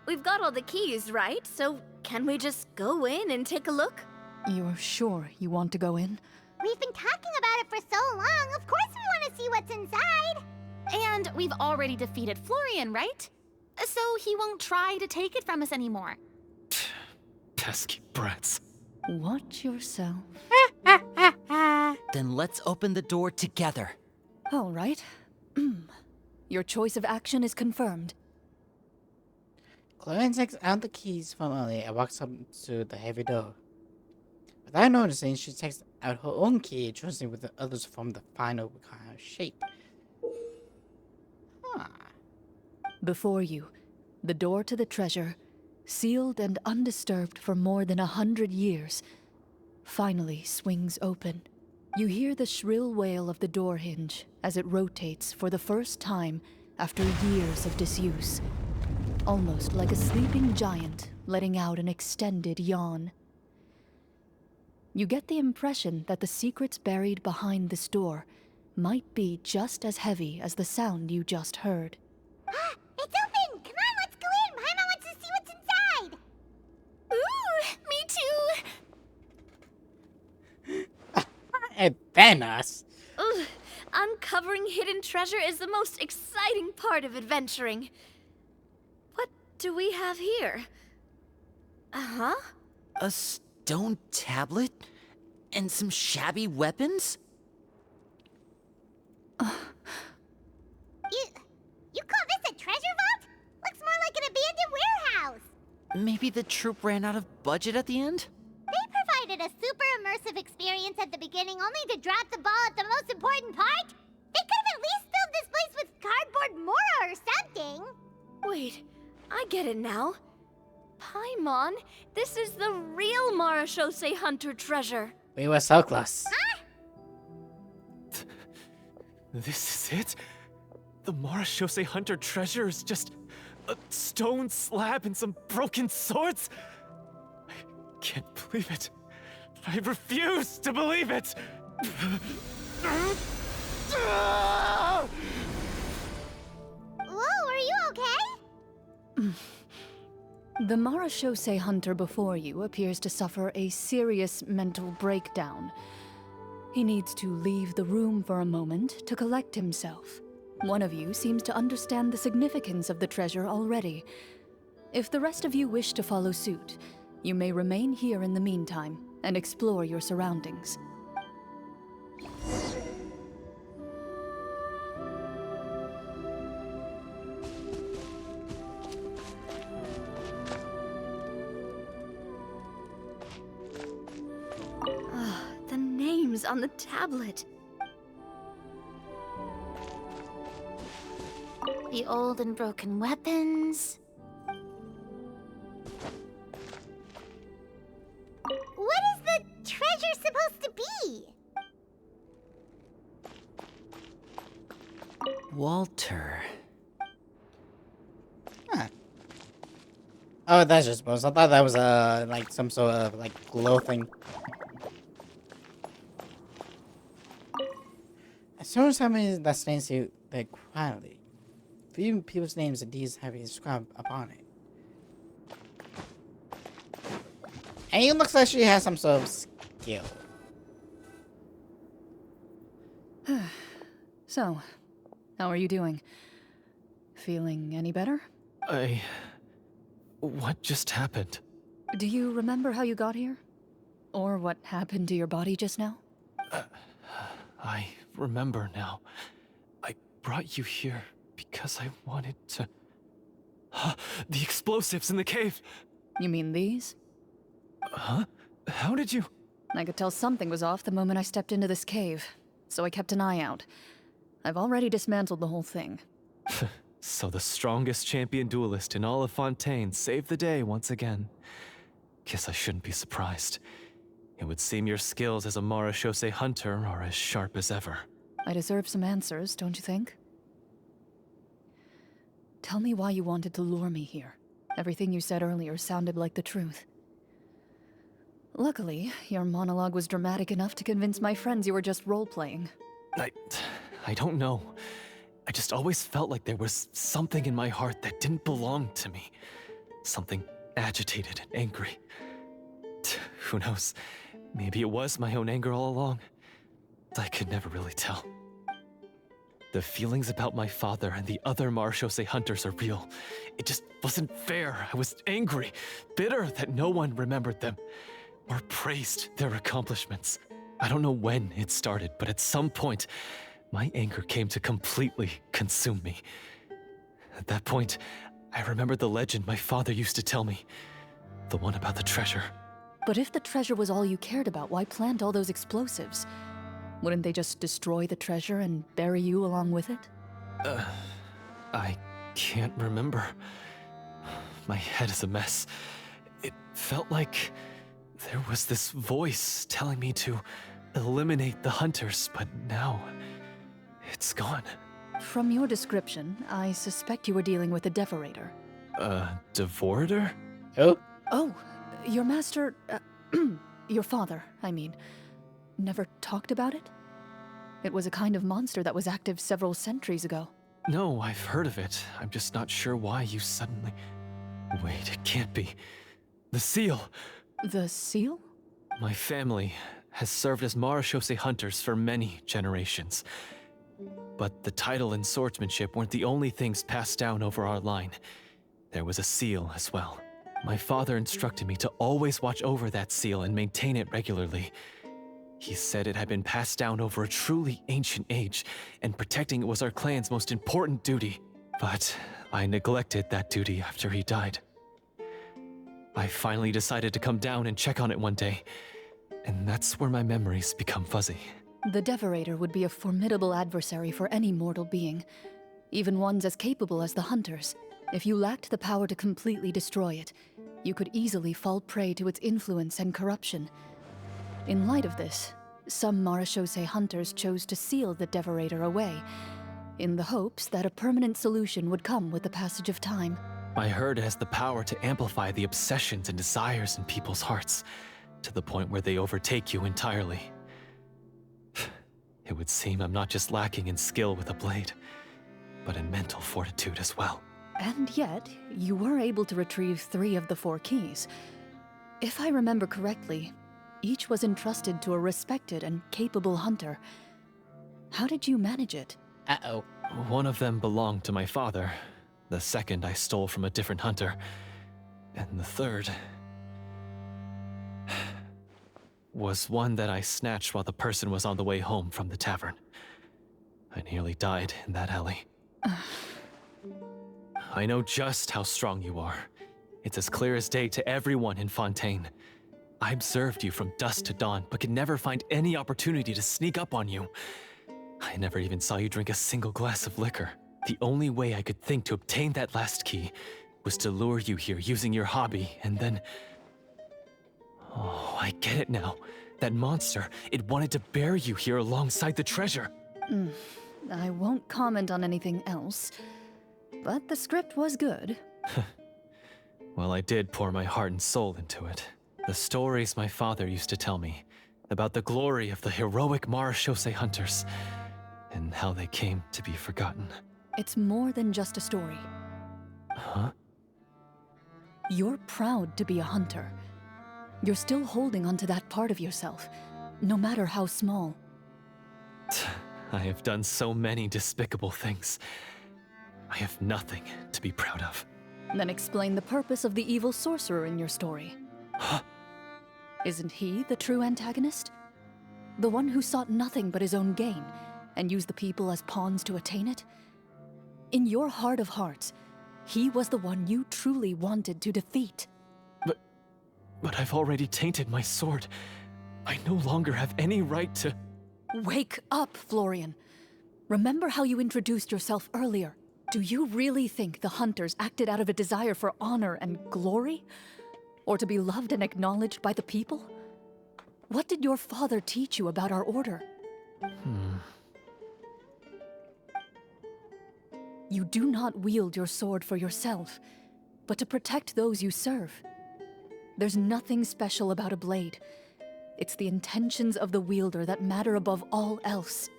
We've got all the keys, right? So can we just go in and take a look? You're sure you want to go in? We've been talking about it for so long. Of course we want to see what's inside. And we've already defeated Florian, right? So he won't try to take it from us anymore. Pesky brats. Watch yourself. Then let's open the door together. All right. Your choice of action is confirmed. Glowing takes out the keys from Ellie and walks up to the heavy door. Without noticing, she takes out her own key, trusting with the others to form the final shape. Ah. Before you, the door to the treasure, sealed and undisturbed for more than 100 years, finally swings open. You hear the shrill wail of the door hinge as it rotates for the first time after years of disuse, almost like a sleeping giant letting out an extended yawn. You get the impression that the secrets buried behind this door might be just as heavy as the sound you just heard. It's open! Come on, let's go in! Paimon wants to see what's inside! Ooh, me too! Thanos! Ugh, uncovering hidden treasure is the most exciting part of adventuring. What do we have here? Uh-huh. A stone tablet? And some shabby weapons? You call this a treasure vault? Looks more like an abandoned warehouse! Maybe the troop ran out of budget at the end? They provided a super immersive experience at the beginning only to drop the ball at the most important part? They could have at least filled this place with cardboard Mora or something! Wait, I get it now. Paimon, this is the real Marachose Hunter treasure. We were so close. This is it? The Marachose Hunter treasure is just a stone slab and some broken swords? I can't believe it. I refuse to believe it! Whoa, are you okay? The Marachose Hunter before you appears to suffer a serious mental breakdown. He needs to leave the room for a moment to collect himself. One of you seems to understand the significance of the treasure already. If the rest of you wish to follow suit, you may remain here in the meantime and explore your surroundings. The names on the tablet. The old and broken weapons. What is the treasure supposed to be? Walter. Huh. Oh, that's just bonus. I thought that was like some sort of like glow thing. As soon as something that stands to the quality, few people's names and deeds have been inscribed upon it. And it looks like she has some sort of skill. So, how are you doing? Feeling any better? What just happened? Do you remember how you got here? Or what happened to your body just now? I remember now. I brought you here because I wanted to... The explosives in the cave! You mean these? Huh? How did you... I could tell something was off the moment I stepped into this cave, so I kept an eye out. I've already dismantled the whole thing. So the strongest champion duelist in all of Fontaine saved the day once again. Guess I shouldn't be surprised. It would seem your skills as a Marachose hunter are as sharp as ever. I deserve some answers, don't you think? Tell me why you wanted to lure me here. Everything you said earlier sounded like the truth. Luckily, your monologue was dramatic enough to convince my friends you were just role-playing. I don't know. I just always felt like there was something in my heart that didn't belong to me. Something agitated and angry. Who knows? Maybe it was my own anger all along. I could never really tell. The feelings about my father and the other Marachose hunters are real. It just wasn't fair. I was angry, bitter that no one remembered them or praised their accomplishments. I don't know when it started, but at some point, my anger came to completely consume me. At that point, I remembered the legend my father used to tell me. The one about the treasure. But if the treasure was all you cared about, why plant all those explosives? Wouldn't they just destroy the treasure and bury you along with it? I can't remember. My head is a mess. It felt like there was this voice telling me to eliminate the hunters, but now it's gone. From your description, I suspect you were dealing with a Devorator. Devorator? Oh, Oh, your master, your father, I mean, never talked about it? It was a kind of monster that was active several centuries ago. No, I've heard of it. I'm just not sure why you suddenly... Wait, it can't be. The seal! The seal? My family has served as Marechaussee hunters for many generations. But the title and swordsmanship weren't the only things passed down over our line. There was a seal as well. My father instructed me to always watch over that seal and maintain it regularly. He said it had been passed down over a truly ancient age, and protecting it was our clan's most important duty. But I neglected that duty after he died. I finally decided to come down and check on it one day, and that's where my memories become fuzzy. The Devorator would be a formidable adversary for any mortal being, even ones as capable as the Hunters. If you lacked the power to completely destroy it, you could easily fall prey to its influence and corruption. In light of this, some Marechaussee hunters chose to seal the Devorator away, in the hopes that a permanent solution would come with the passage of time. I heard it has the power to amplify the obsessions and desires in people's hearts, to the point where they overtake you entirely. It would seem I'm not just lacking in skill with a blade, but in mental fortitude as well. And yet, you were able to retrieve 3 of the 4 keys. If I remember correctly, each was entrusted to a respected and capable hunter. How did you manage it? uh-oh. One of them belonged to my father. The second I stole from a different hunter. And the third... was one that I snatched while the person was on the way home from the tavern. I nearly died in that alley. I know just how strong you are. It's as clear as day to everyone in Fontaine. I observed you from dusk to dawn, but could never find any opportunity to sneak up on you. I never even saw you drink a single glass of liquor. The only way I could think to obtain that last key was to lure you here using your hobby, and then... Oh, I get it now. That monster, it wanted to bury you here alongside the treasure. I won't comment on anything else, but the script was good. Well, I did pour my heart and soul into it. The stories my father used to tell me about the glory of the heroic Marechaussee hunters and how they came to be forgotten. It's more than just a story. Huh? You're proud to be a hunter. You're still holding onto that part of yourself, no matter how small. I have done so many despicable things. I have nothing to be proud of. Then explain the purpose of the evil sorcerer in your story. Huh? Isn't he the true antagonist? The one who sought nothing but his own gain, and used the people as pawns to attain it? In your heart of hearts, he was the one you truly wanted to defeat. But I've already tainted my sword. I no longer have any right to... Wake up, Florian. Remember how you introduced yourself earlier. Do you really think the hunters acted out of a desire for honor and glory? Or to be loved and acknowledged by the people? What did your father teach you about our order? You do not wield your sword for yourself, but to protect those you serve. There's nothing special about a blade. It's the intentions of the wielder that matter above all else.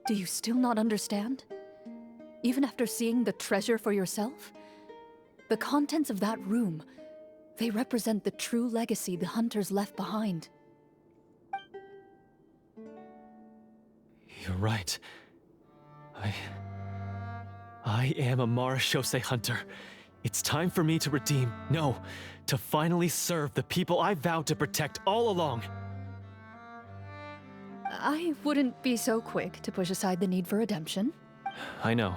Do you still not understand? Even after seeing the treasure for yourself? The contents of that room, they represent the true legacy the hunters left behind. You're right. I am a Marechaussee hunter. It's time for me to redeem, no, to finally serve the people I vowed to protect all along. I wouldn't be so quick to push aside the need for redemption. I know.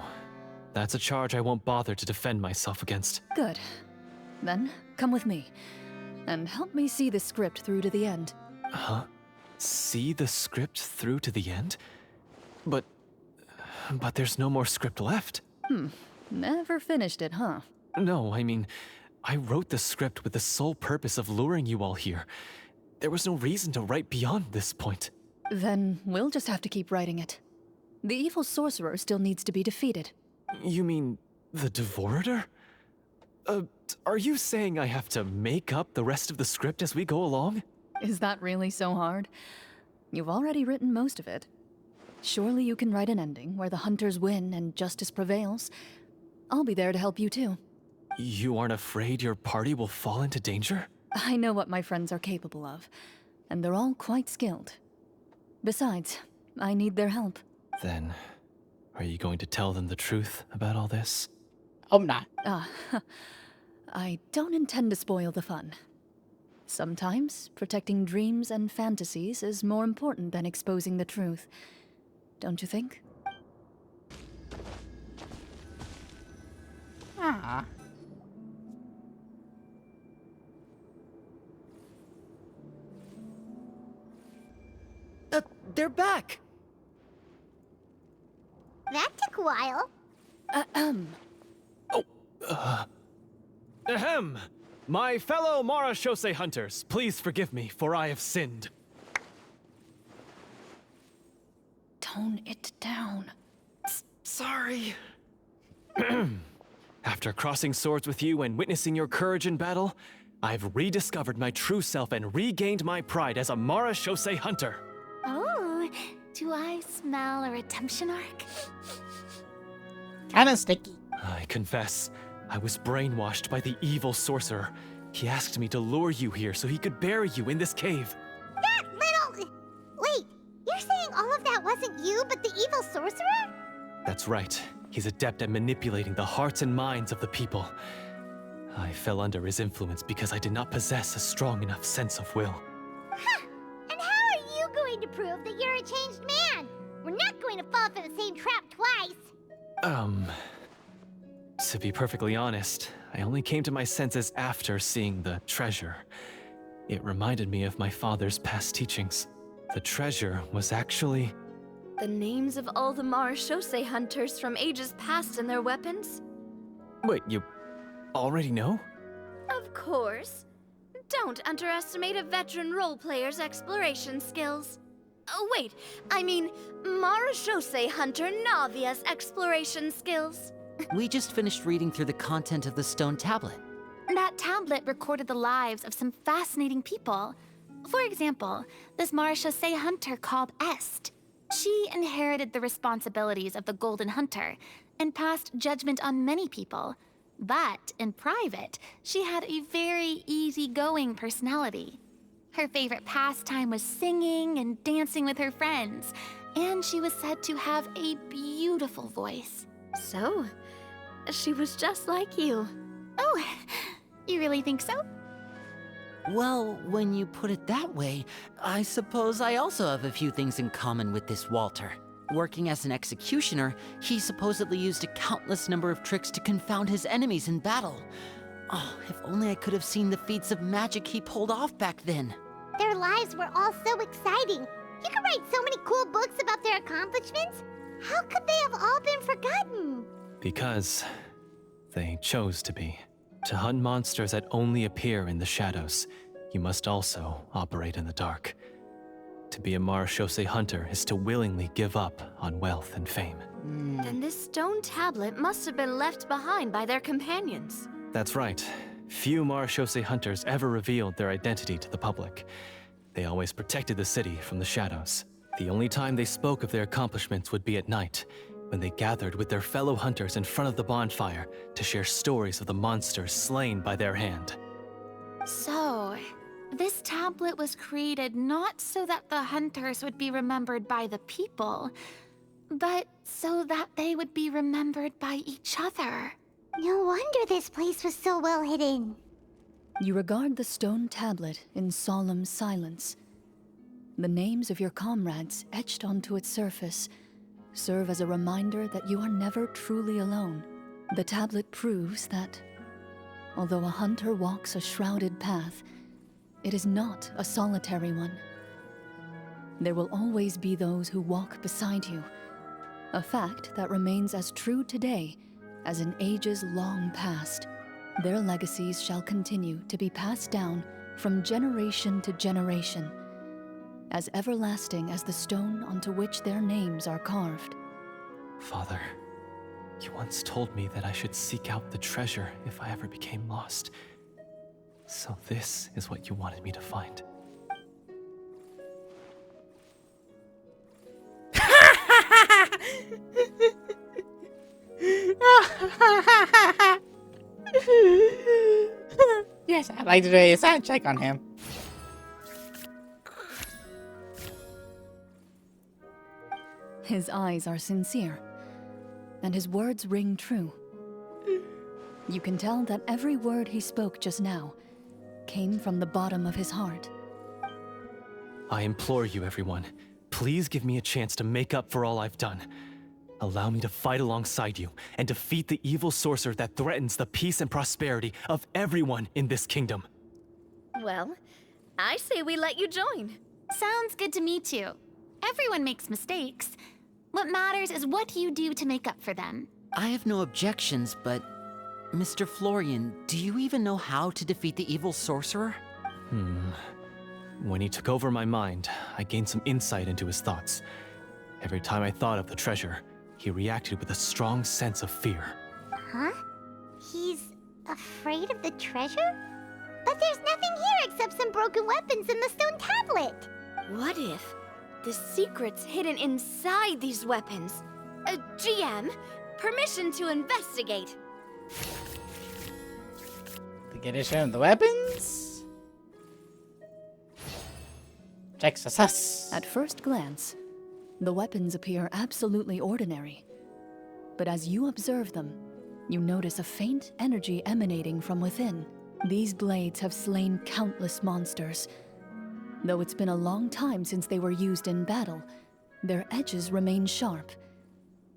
That's a charge I won't bother to defend myself against. Good. Then, come with me, and help me see the script through to the end. Huh? See the script through to the end? But there's no more script left. Never finished it, huh? No, I mean, I wrote the script with the sole purpose of luring you all here. There was no reason to write beyond this point. Then we'll just have to keep writing it. The evil sorcerer still needs to be defeated. You mean the Devorator? Are you saying I have to make up the rest of the script as we go along? Is that really so hard? You've already written most of it. Surely you can write an ending where the hunters win and justice prevails. I'll be there to help you too. You aren't afraid your party will fall into danger? I know what my friends are capable of, and they're all quite skilled. Besides, I need their help. Then, are you going to tell them the truth about all this? I'm not. I don't intend to spoil the fun. Sometimes, protecting dreams and fantasies is more important than exposing the truth. Don't you think? Ah. They're back! That took a while. Ahem! My fellow Marashose hunters, please forgive me, for I have sinned. Tone it down. Sorry. After crossing swords with you and witnessing your courage in battle, I've rediscovered my true self and regained my pride as a Marashose hunter. Oh, do I smell a redemption arc? Kinda sticky. I confess, I was brainwashed by the evil sorcerer. He asked me to lure you here so he could bury you in this cave. That little... Wait, you're saying all of that wasn't you, but the evil sorcerer? That's right. He's adept at manipulating the hearts and minds of the people. I fell under his influence because I did not possess a strong enough sense of will. Huh. And how are you going to prove that you're a changed man? We're not going to fall for the same trap twice. To be perfectly honest, I only came to my senses after seeing the treasure. It reminded me of my father's past teachings. The treasure was actually... The names of all the Marashose hunters from ages past and their weapons? Wait, you already know? Of course. Don't underestimate a veteran role player's exploration skills. Oh, wait, I mean Marashose hunter Navia's exploration skills. We just finished reading through the content of the stone tablet. That tablet recorded the lives of some fascinating people. For example, this Marashose hunter called Est. She inherited the responsibilities of the Golden Hunter and passed judgment on many people. But in private, she had a very easygoing personality. Her favorite pastime was singing and dancing with her friends, and she was said to have a beautiful voice. So, she was just like you. Oh, you really think so? Well, when you put it that way, I suppose I also have a few things in common with this Walter. Working as an executioner, he supposedly used a countless number of tricks to confound his enemies in battle. Oh, if only I could have seen the feats of magic he pulled off back then. Their lives were all so exciting. You could write so many cool books about their accomplishments. How could they have all been forgotten? Because they chose to be. To hunt monsters that only appear in the shadows, you must also operate in the dark. To be a Marashose hunter is to willingly give up on wealth and fame. Then this stone tablet must have been left behind by their companions. That's right. Few Marashose hunters ever revealed their identity to the public. They always protected the city from the shadows. The only time they spoke of their accomplishments would be at night, when they gathered with their fellow hunters in front of the bonfire to share stories of the monsters slain by their hand. So, this tablet was created not so that the hunters would be remembered by the people, but so that they would be remembered by each other. No wonder this place was so well hidden. You regard the stone tablet in solemn silence. The names of your comrades etched onto its surface serve as a reminder that you are never truly alone. The tablet proves that, although a hunter walks a shrouded path, it is not a solitary one. There will always be those who walk beside you, a fact that remains as true today as in ages long past, their legacies shall continue to be passed down from generation to generation, as everlasting as the stone onto which their names are carved. Father, you once told me that I should seek out the treasure if I ever became lost. So this is what you wanted me to find. Yes, I'd like to do a sound check on him. His eyes are sincere, and his words ring true. You can tell that every word he spoke just now came from the bottom of his heart. I implore you, everyone, please give me a chance to make up for all I've done. Allow me to fight alongside you and defeat the evil sorcerer that threatens the peace and prosperity of everyone in this kingdom. Well, I say we let you join. Sounds good to me too. Everyone makes mistakes. What matters is what you do to make up for them. I have no objections, but Mr. Florian, do you even know how to defeat the evil sorcerer? When he took over my mind, I gained some insight into his thoughts. Every time I thought of the treasure, he reacted with a strong sense of fear. Huh? He's afraid of the treasure? But there's nothing here except some broken weapons and the stone tablet. What if the secret's hidden inside these weapons? GM, permission to investigate. To get a show of the weapons. Check success. At first glance, the weapons appear absolutely ordinary. But as you observe them, you notice a faint energy emanating from within. These blades have slain countless monsters. Though it's been a long time since they were used in battle, their edges remain sharp,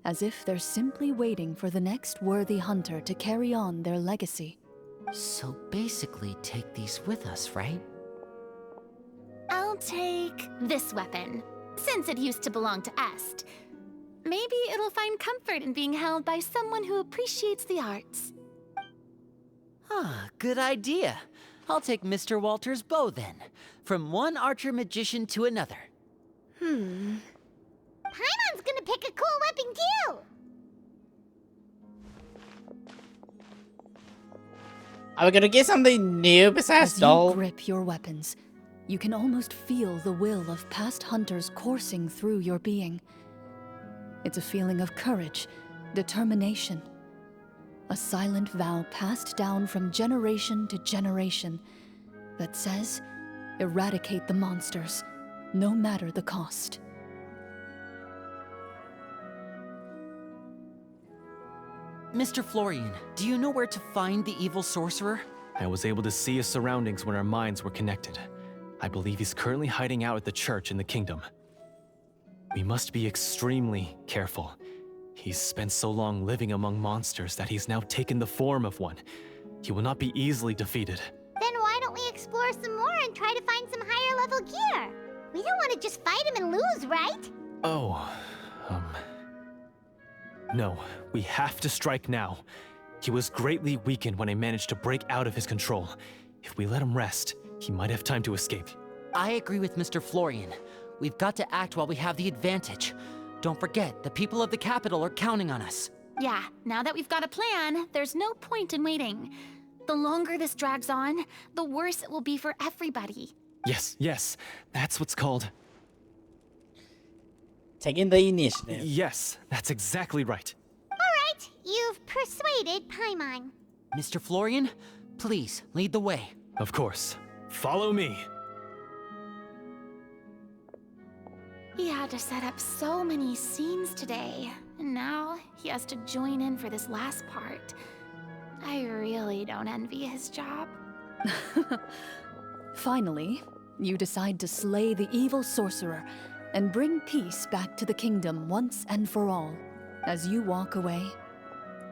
as if they're simply waiting for the next worthy hunter to carry on their legacy. So basically, take these with us, right? I'll take this weapon, since it used to belong to Est. Maybe it'll find comfort in being held by someone who appreciates the arts. Ah, good idea. I'll take Mr. Walter's bow then. From one archer magician to another. Paimon's gonna pick a cool weapon too. Are we gonna get something new besides As you doll? grip your weapons, you can almost feel the will of past hunters coursing through your being. It's a feeling of courage, determination. A silent vow passed down from generation to generation that says, eradicate the monsters, no matter the cost. Mr. Florian, do you know where to find the evil sorcerer? I was able to see his surroundings when our minds were connected. I believe he's currently hiding out at the church in the kingdom. We must be extremely careful. He's spent so long living among monsters that he's now taken the form of one. He will not be easily defeated. Then why don't we explore some more and try to find some higher level gear? We don't want to just fight him and lose, right? Oh, no, we have to strike now. He was greatly weakened when I managed to break out of his control. If we let him rest, he might have time to escape. I agree with Mr. Florian. We've got to act while we have the advantage. Don't forget, the people of the capital are counting on us. Yeah, now that we've got a plan, there's no point in waiting. The longer this drags on, the worse it will be for everybody. Yes, that's what's called... Taking the initiative. Yes, that's exactly right. Alright, you've persuaded Paimon. Mr. Florian, please, lead the way. Of course. Follow me. He had to set up so many scenes today, and now he has to join in for this last part. I really don't envy his job. Finally, you decide to slay the evil sorcerer and bring peace back to the kingdom once and for all. As you walk away,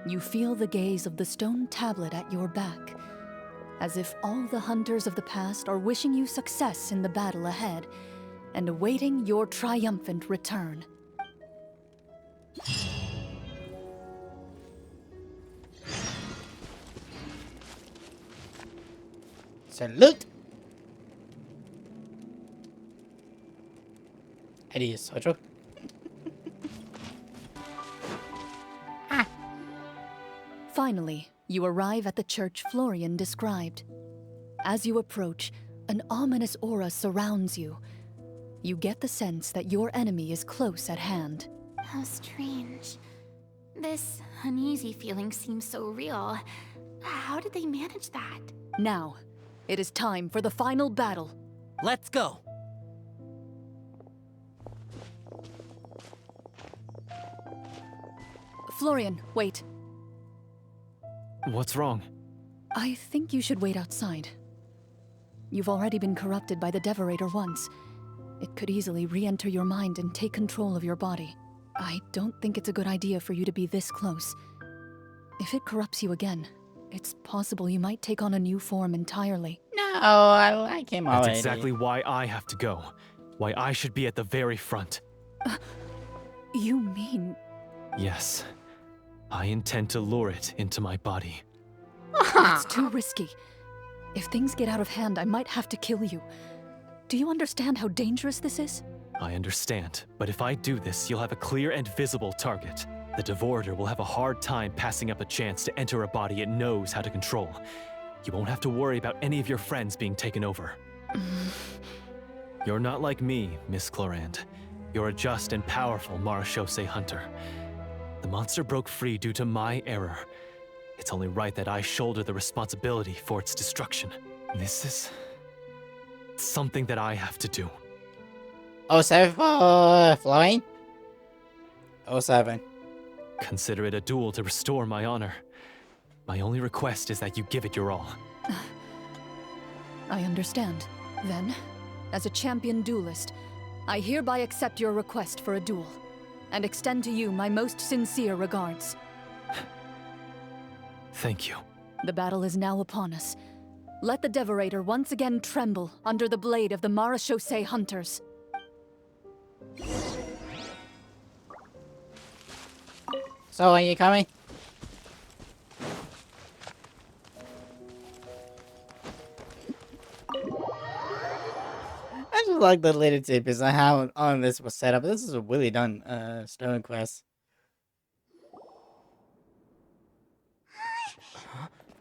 you feel the gaze of the stone tablet at your back, as if all the hunters of the past are wishing you success in the battle ahead and awaiting your triumphant return. Salute! Eddie is social. Finally, you arrive at the church Florian described. As you approach, an ominous aura surrounds you. You get the sense that your enemy is close at hand. How strange. This uneasy feeling seems so real. How did they manage that? Now, it is time for the final battle. Let's go. Florian, wait. What's wrong? I think you should wait outside. You've already been corrupted by the Devorator once. It could easily re-enter your mind and take control of your body. I don't think it's a good idea for you to be this close. If it corrupts you again, it's possible you might take on a new form entirely. No, I like him That's already. exactly why I have to go. Why I should be at the very front. You mean... Yes. I intend to lure it into my body. It's too risky. If things get out of hand, I might have to kill you. Do you understand how dangerous this is? I understand, but if I do this, you'll have a clear and visible target. The Devorator will have a hard time passing up a chance to enter a body it knows how to control. You won't have to worry about any of your friends being taken over. You're not like me, Miss Clorand. You're a just and powerful Marechaussee hunter. The monster broke free due to my error. It's only right that I shoulder the responsibility for its destruction. This is... something that I have to do. 07 for Florian. 07. Consider it a duel to restore my honor. My only request is that you give it your all. I understand. Then, as a champion duelist, I hereby accept your request for a duel, and extend to you my most sincere regards. Thank you. The battle is now upon us. Let the Devorator once again tremble under the blade of the Marechaussee hunters. So, are you coming? I just like the little tidbits on how all of this was set up. This is a really done story quest.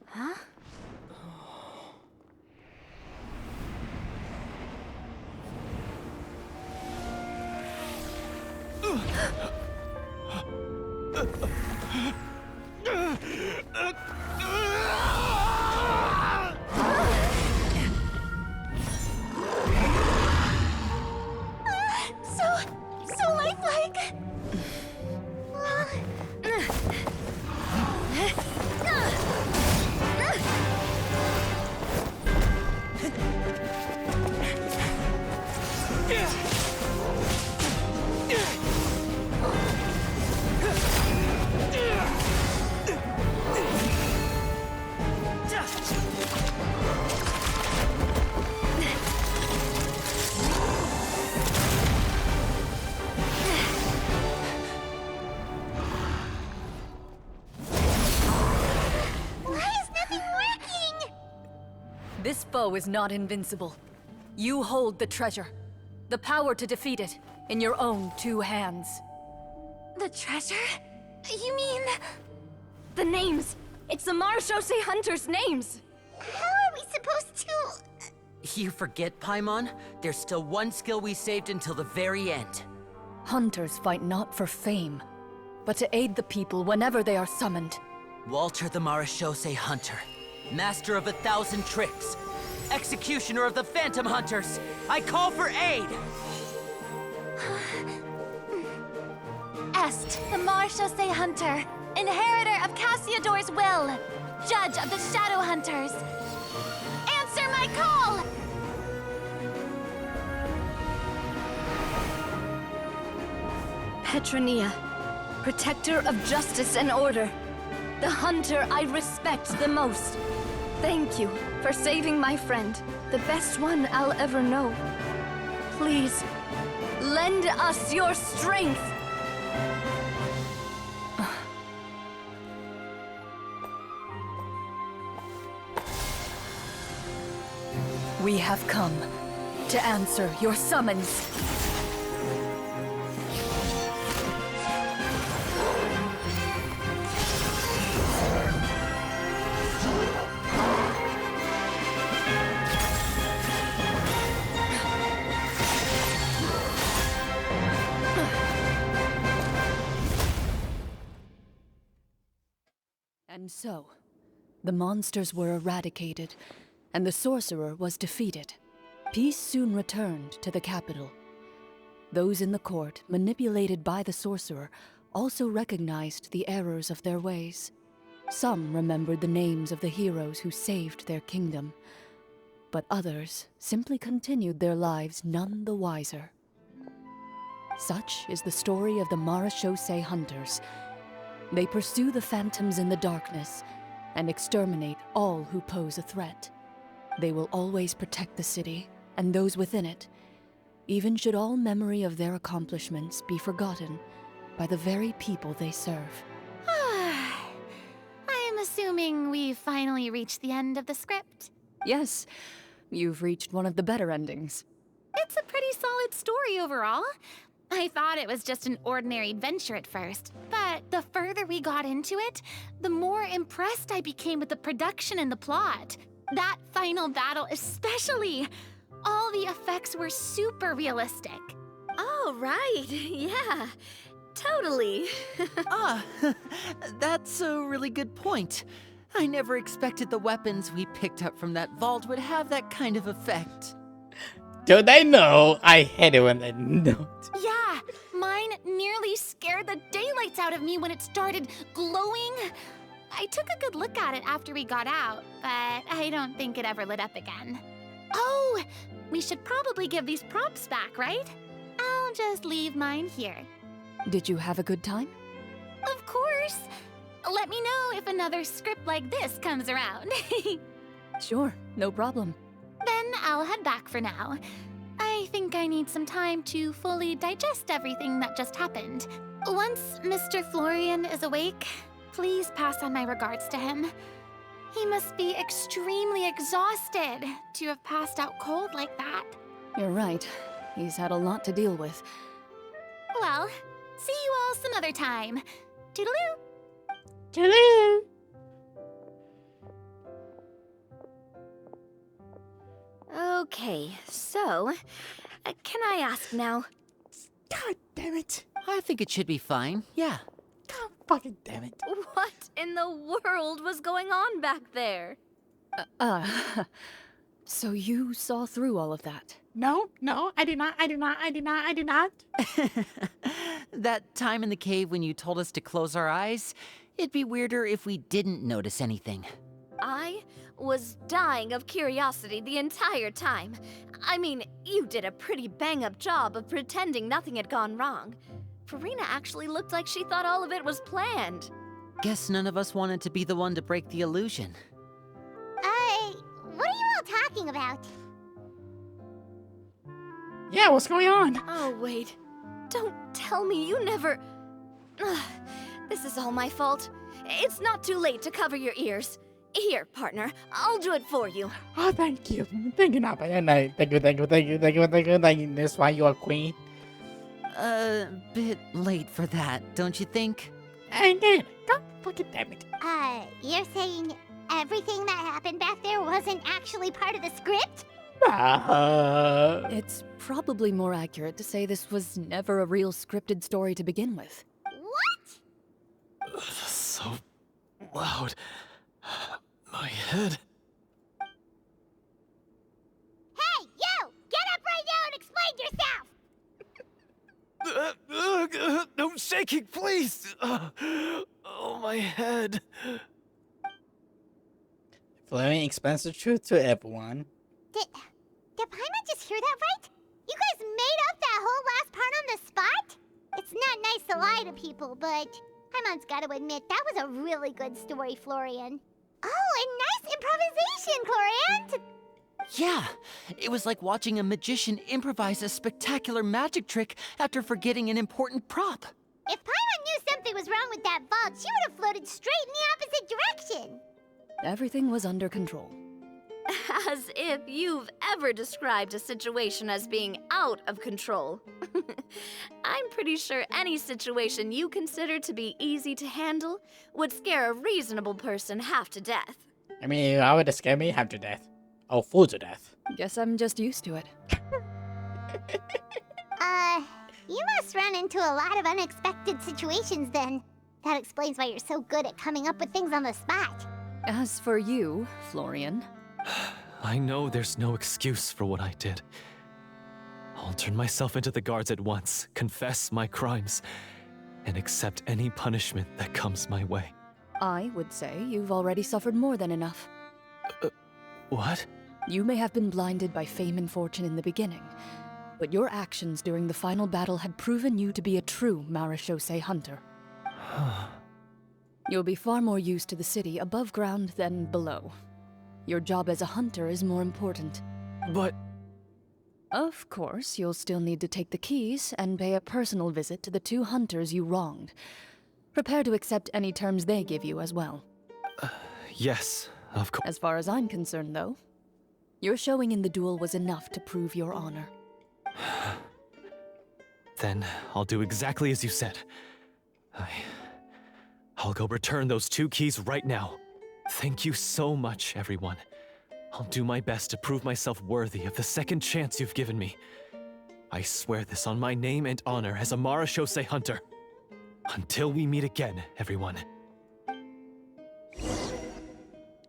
Huh? So lifelike. This foe is not invincible. You hold the treasure. The power to defeat it in your own 2 hands. The treasure? You mean... the names. It's the Marechaussee hunters' names. How are we supposed to... You forget, Paimon? There's still one skill we saved until the very end. Hunters fight not for fame, but to aid the people whenever they are summoned. Walter the Marechaussee Hunter, master of 1,000 tricks, executioner of the Phantom Hunters, I call for aid! Est, the Marechaussee Hunter, inheritor of Cassiodor's will, judge of the Shadow Hunters. Answer my call! Petronia, protector of justice and order. The hunter I respect the most. Thank you for saving my friend, the best one I'll ever know. Please, lend us your strength! We have come to answer your summons. And so, the monsters were eradicated, and the sorcerer was defeated. Peace soon returned to the capital. Those in the court, manipulated by the sorcerer, also recognized the errors of their ways. Some remembered the names of the heroes who saved their kingdom, but others simply continued their lives none the wiser. Such is the story of the Marechaussee Hunters. They pursue the phantoms in the darkness and exterminate all who pose a threat. They will always protect the city and those within it, even should all memory of their accomplishments be forgotten by the very people they serve. I am assuming we've finally reached the end of the script. Yes, you've reached one of the better endings. It's a pretty solid story overall. I thought it was just an ordinary adventure at first, but the further we got into it, the more impressed I became with the production and the plot. That final battle especially. All the effects were super realistic. Oh, right. Yeah, totally. That's a really good point. I never expected the weapons we picked up from that vault would have that kind of effect. Do they know? I hate it when they don't. Yeah, mine nearly scared the daylights out of me when it started glowing. I took a good look at it after we got out, but I don't think it ever lit up again. Oh, we should probably give these props back, right? I'll just leave mine here. Did you have a good time? Of course. Let me know if another script like this comes around. Sure, no problem. Then I'll head back for now. I think I need some time to fully digest everything that just happened. Once Mr. Florian is awake, please pass on my regards to him. He must be extremely exhausted to have passed out cold like that. You're right. He's had a lot to deal with. Well, see you all some other time. Toodaloo! Toodaloo! Okay, so, can I ask now? God damn it. I think it should be fine, yeah. God fucking damn it. What in the world was going on back there? So you saw through all of that? No, I did not. That time in the cave when you told us to close our eyes, it'd be weirder if we didn't notice anything. I was dying of curiosity the entire time. I mean, you did a pretty bang-up job of pretending nothing had gone wrong. Farina actually looked like she thought all of it was planned. Guess none of us wanted to be the one to break the illusion. What are you all talking about? Yeah, what's going on? Oh, wait. Don't tell me you never... Ugh, this is all my fault. It's not too late to cover your ears. Here, partner, I'll do it for you. Oh, thank you. Thank you, Nappa. Thank you. That's why you're queen. Bit late for that, don't you think? And then, God fucking damn it. You're saying everything that happened back there wasn't actually part of the script? It's probably more accurate to say this was never a real scripted story to begin with. What? So loud. My head. Hey, you! Get up right now and explain yourself! No shaking, please! Oh, my head. Flowing explains the truth to everyone. Did Paimon just hear that right? You guys made up that whole last part on the spot? It's not nice to lie to people, but Paimon's gotta admit, that was a really good story, Florian. Oh, and nice improvisation, Florian! Yeah, it was like watching a magician improvise a spectacular magic trick after forgetting an important prop. If Paimon knew something was wrong with that vault, she would have floated straight in the opposite direction. Everything was under control. As if you've ever described a situation as being out of control. I'm pretty sure any situation you consider to be easy to handle would scare a reasonable person half to death. I mean, I would scare me half to death. Oh, full to death. Guess I'm just used to it. You must run into a lot of unexpected situations then. That explains why you're so good at coming up with things on the spot. As for you, Florian, I know there's no excuse for what I did. I'll turn myself into the guards at once, confess my crimes, and accept any punishment that comes my way. I would say you've already suffered more than enough. What? You may have been blinded by fame and fortune in the beginning, but your actions during the final battle had proven you to be a true Marechaussee hunter. You'll be far more used to the city above ground than below. Your job as a hunter is more important. But... Of course, you'll still need to take the keys and pay a personal visit to the 2 hunters you wronged. Prepare to accept any terms they give you as well. Yes, of course. As far as I'm concerned, though, your showing in the duel was enough to prove your honor. Then I'll do exactly as you said. I'll go return those 2 keys right now. Thank you so much, everyone. I'll do my best to prove myself worthy of the second chance you've given me. I swear this on my name and honor as a Marechaussee hunter. Until we meet again, everyone.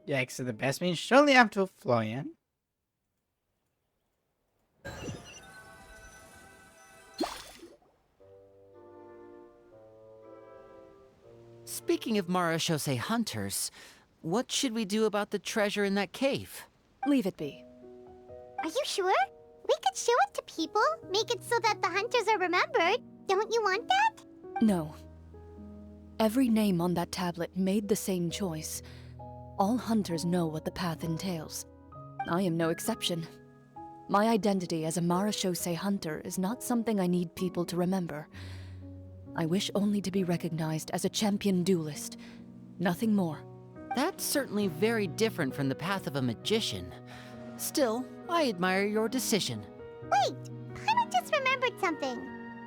Yikes, so the best means shortly after Florian. Speaking of Marechaussee hunters, what should we do about the treasure in that cave? Leave it be. Are you sure? We could show it to people, make it so that the hunters are remembered. Don't you want that? No. Every name on that tablet made the same choice. All hunters know what the path entails. I am no exception. My identity as a Marechaussee hunter is not something I need people to remember. I wish only to be recognized as a champion duelist. Nothing more. That's certainly very different from the path of a magician. Still, I admire your decision. Wait, Paimon just remembered something.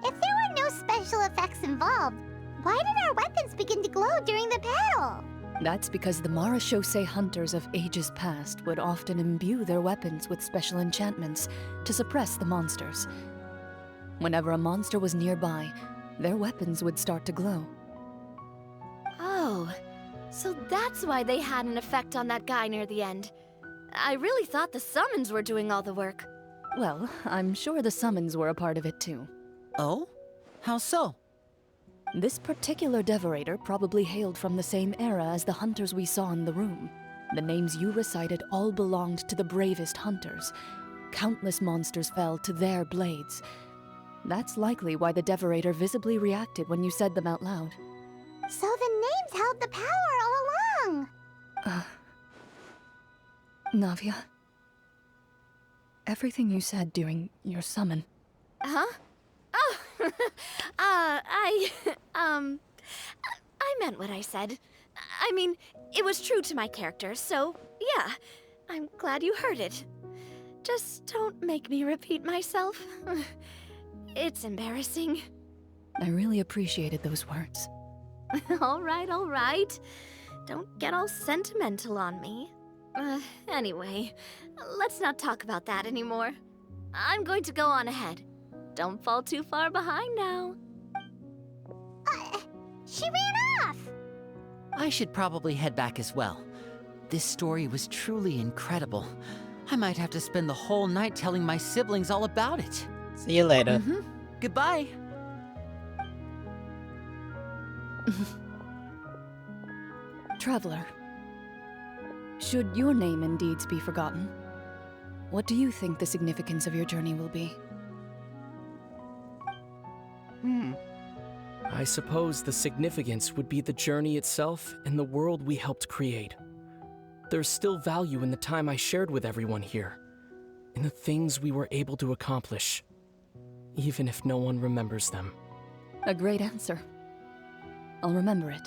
If there were no special effects involved, why did our weapons begin to glow during the battle? That's because the Marechaussee hunters of ages past would often imbue their weapons with special enchantments to suppress the monsters. Whenever a monster was nearby, their weapons would start to glow. Oh, so that's why they had an effect on that guy near the end. I really thought the summons were doing all the work. Well, I'm sure the summons were a part of it too. Oh? How so? This particular Devorator probably hailed from the same era as the hunters we saw in the room. The names you recited all belonged to the bravest hunters. Countless monsters fell to their blades. That's likely why the Devorator visibly reacted when you said them out loud. So the names held the power all along. Navia, everything you said during your summon. Huh? Oh, I meant what I said. I mean, it was true to my character, so yeah, I'm glad you heard it. Just don't make me repeat myself. It's embarrassing. I really appreciated those words. All right. Don't get all sentimental on me. Anyway, let's not talk about that anymore. I'm going to go on ahead. Don't fall too far behind now. She ran off! I should probably head back as well. This story was truly incredible. I might have to spend the whole night telling my siblings all about it. See you later. Goodbye. Traveler, should your name and deeds be forgotten, what do you think the significance of your journey will be? I suppose the significance would be the journey itself and the world we helped create. There's still value in the time I shared with everyone here, in the things we were able to accomplish, even if no one remembers them. A great answer. I'll remember it.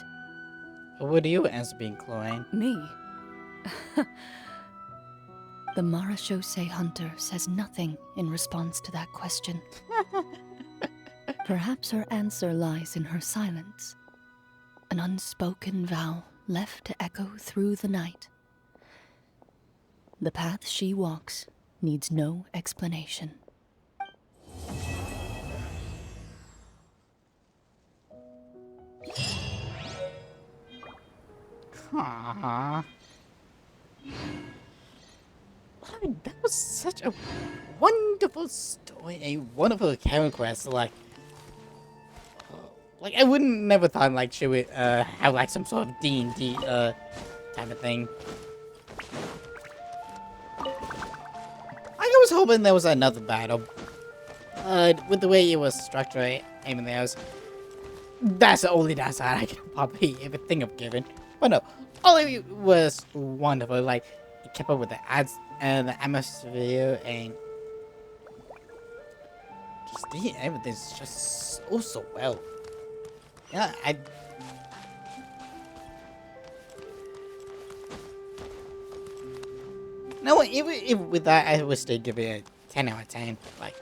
What would you answer being, Chloe? Me? The Marachose hunter says nothing in response to that question. Perhaps her answer lies in her silence. An unspoken vow left to echo through the night. The path she walks needs no explanation. Aww. I mean, that was such a wonderful story, a wonderful character quest. Like I wouldn't never thought like she would have like some sort of D&D type of thing. I was hoping there was another battle. With the way it was structured, everything else, that's the only downside I can probably ever think of giving. But no, all of it was wonderful. Like it kept up with the ads and the atmosphere and just did everything just so well. Yeah, no, even with that, I would still give it a 10 out of 10. Like,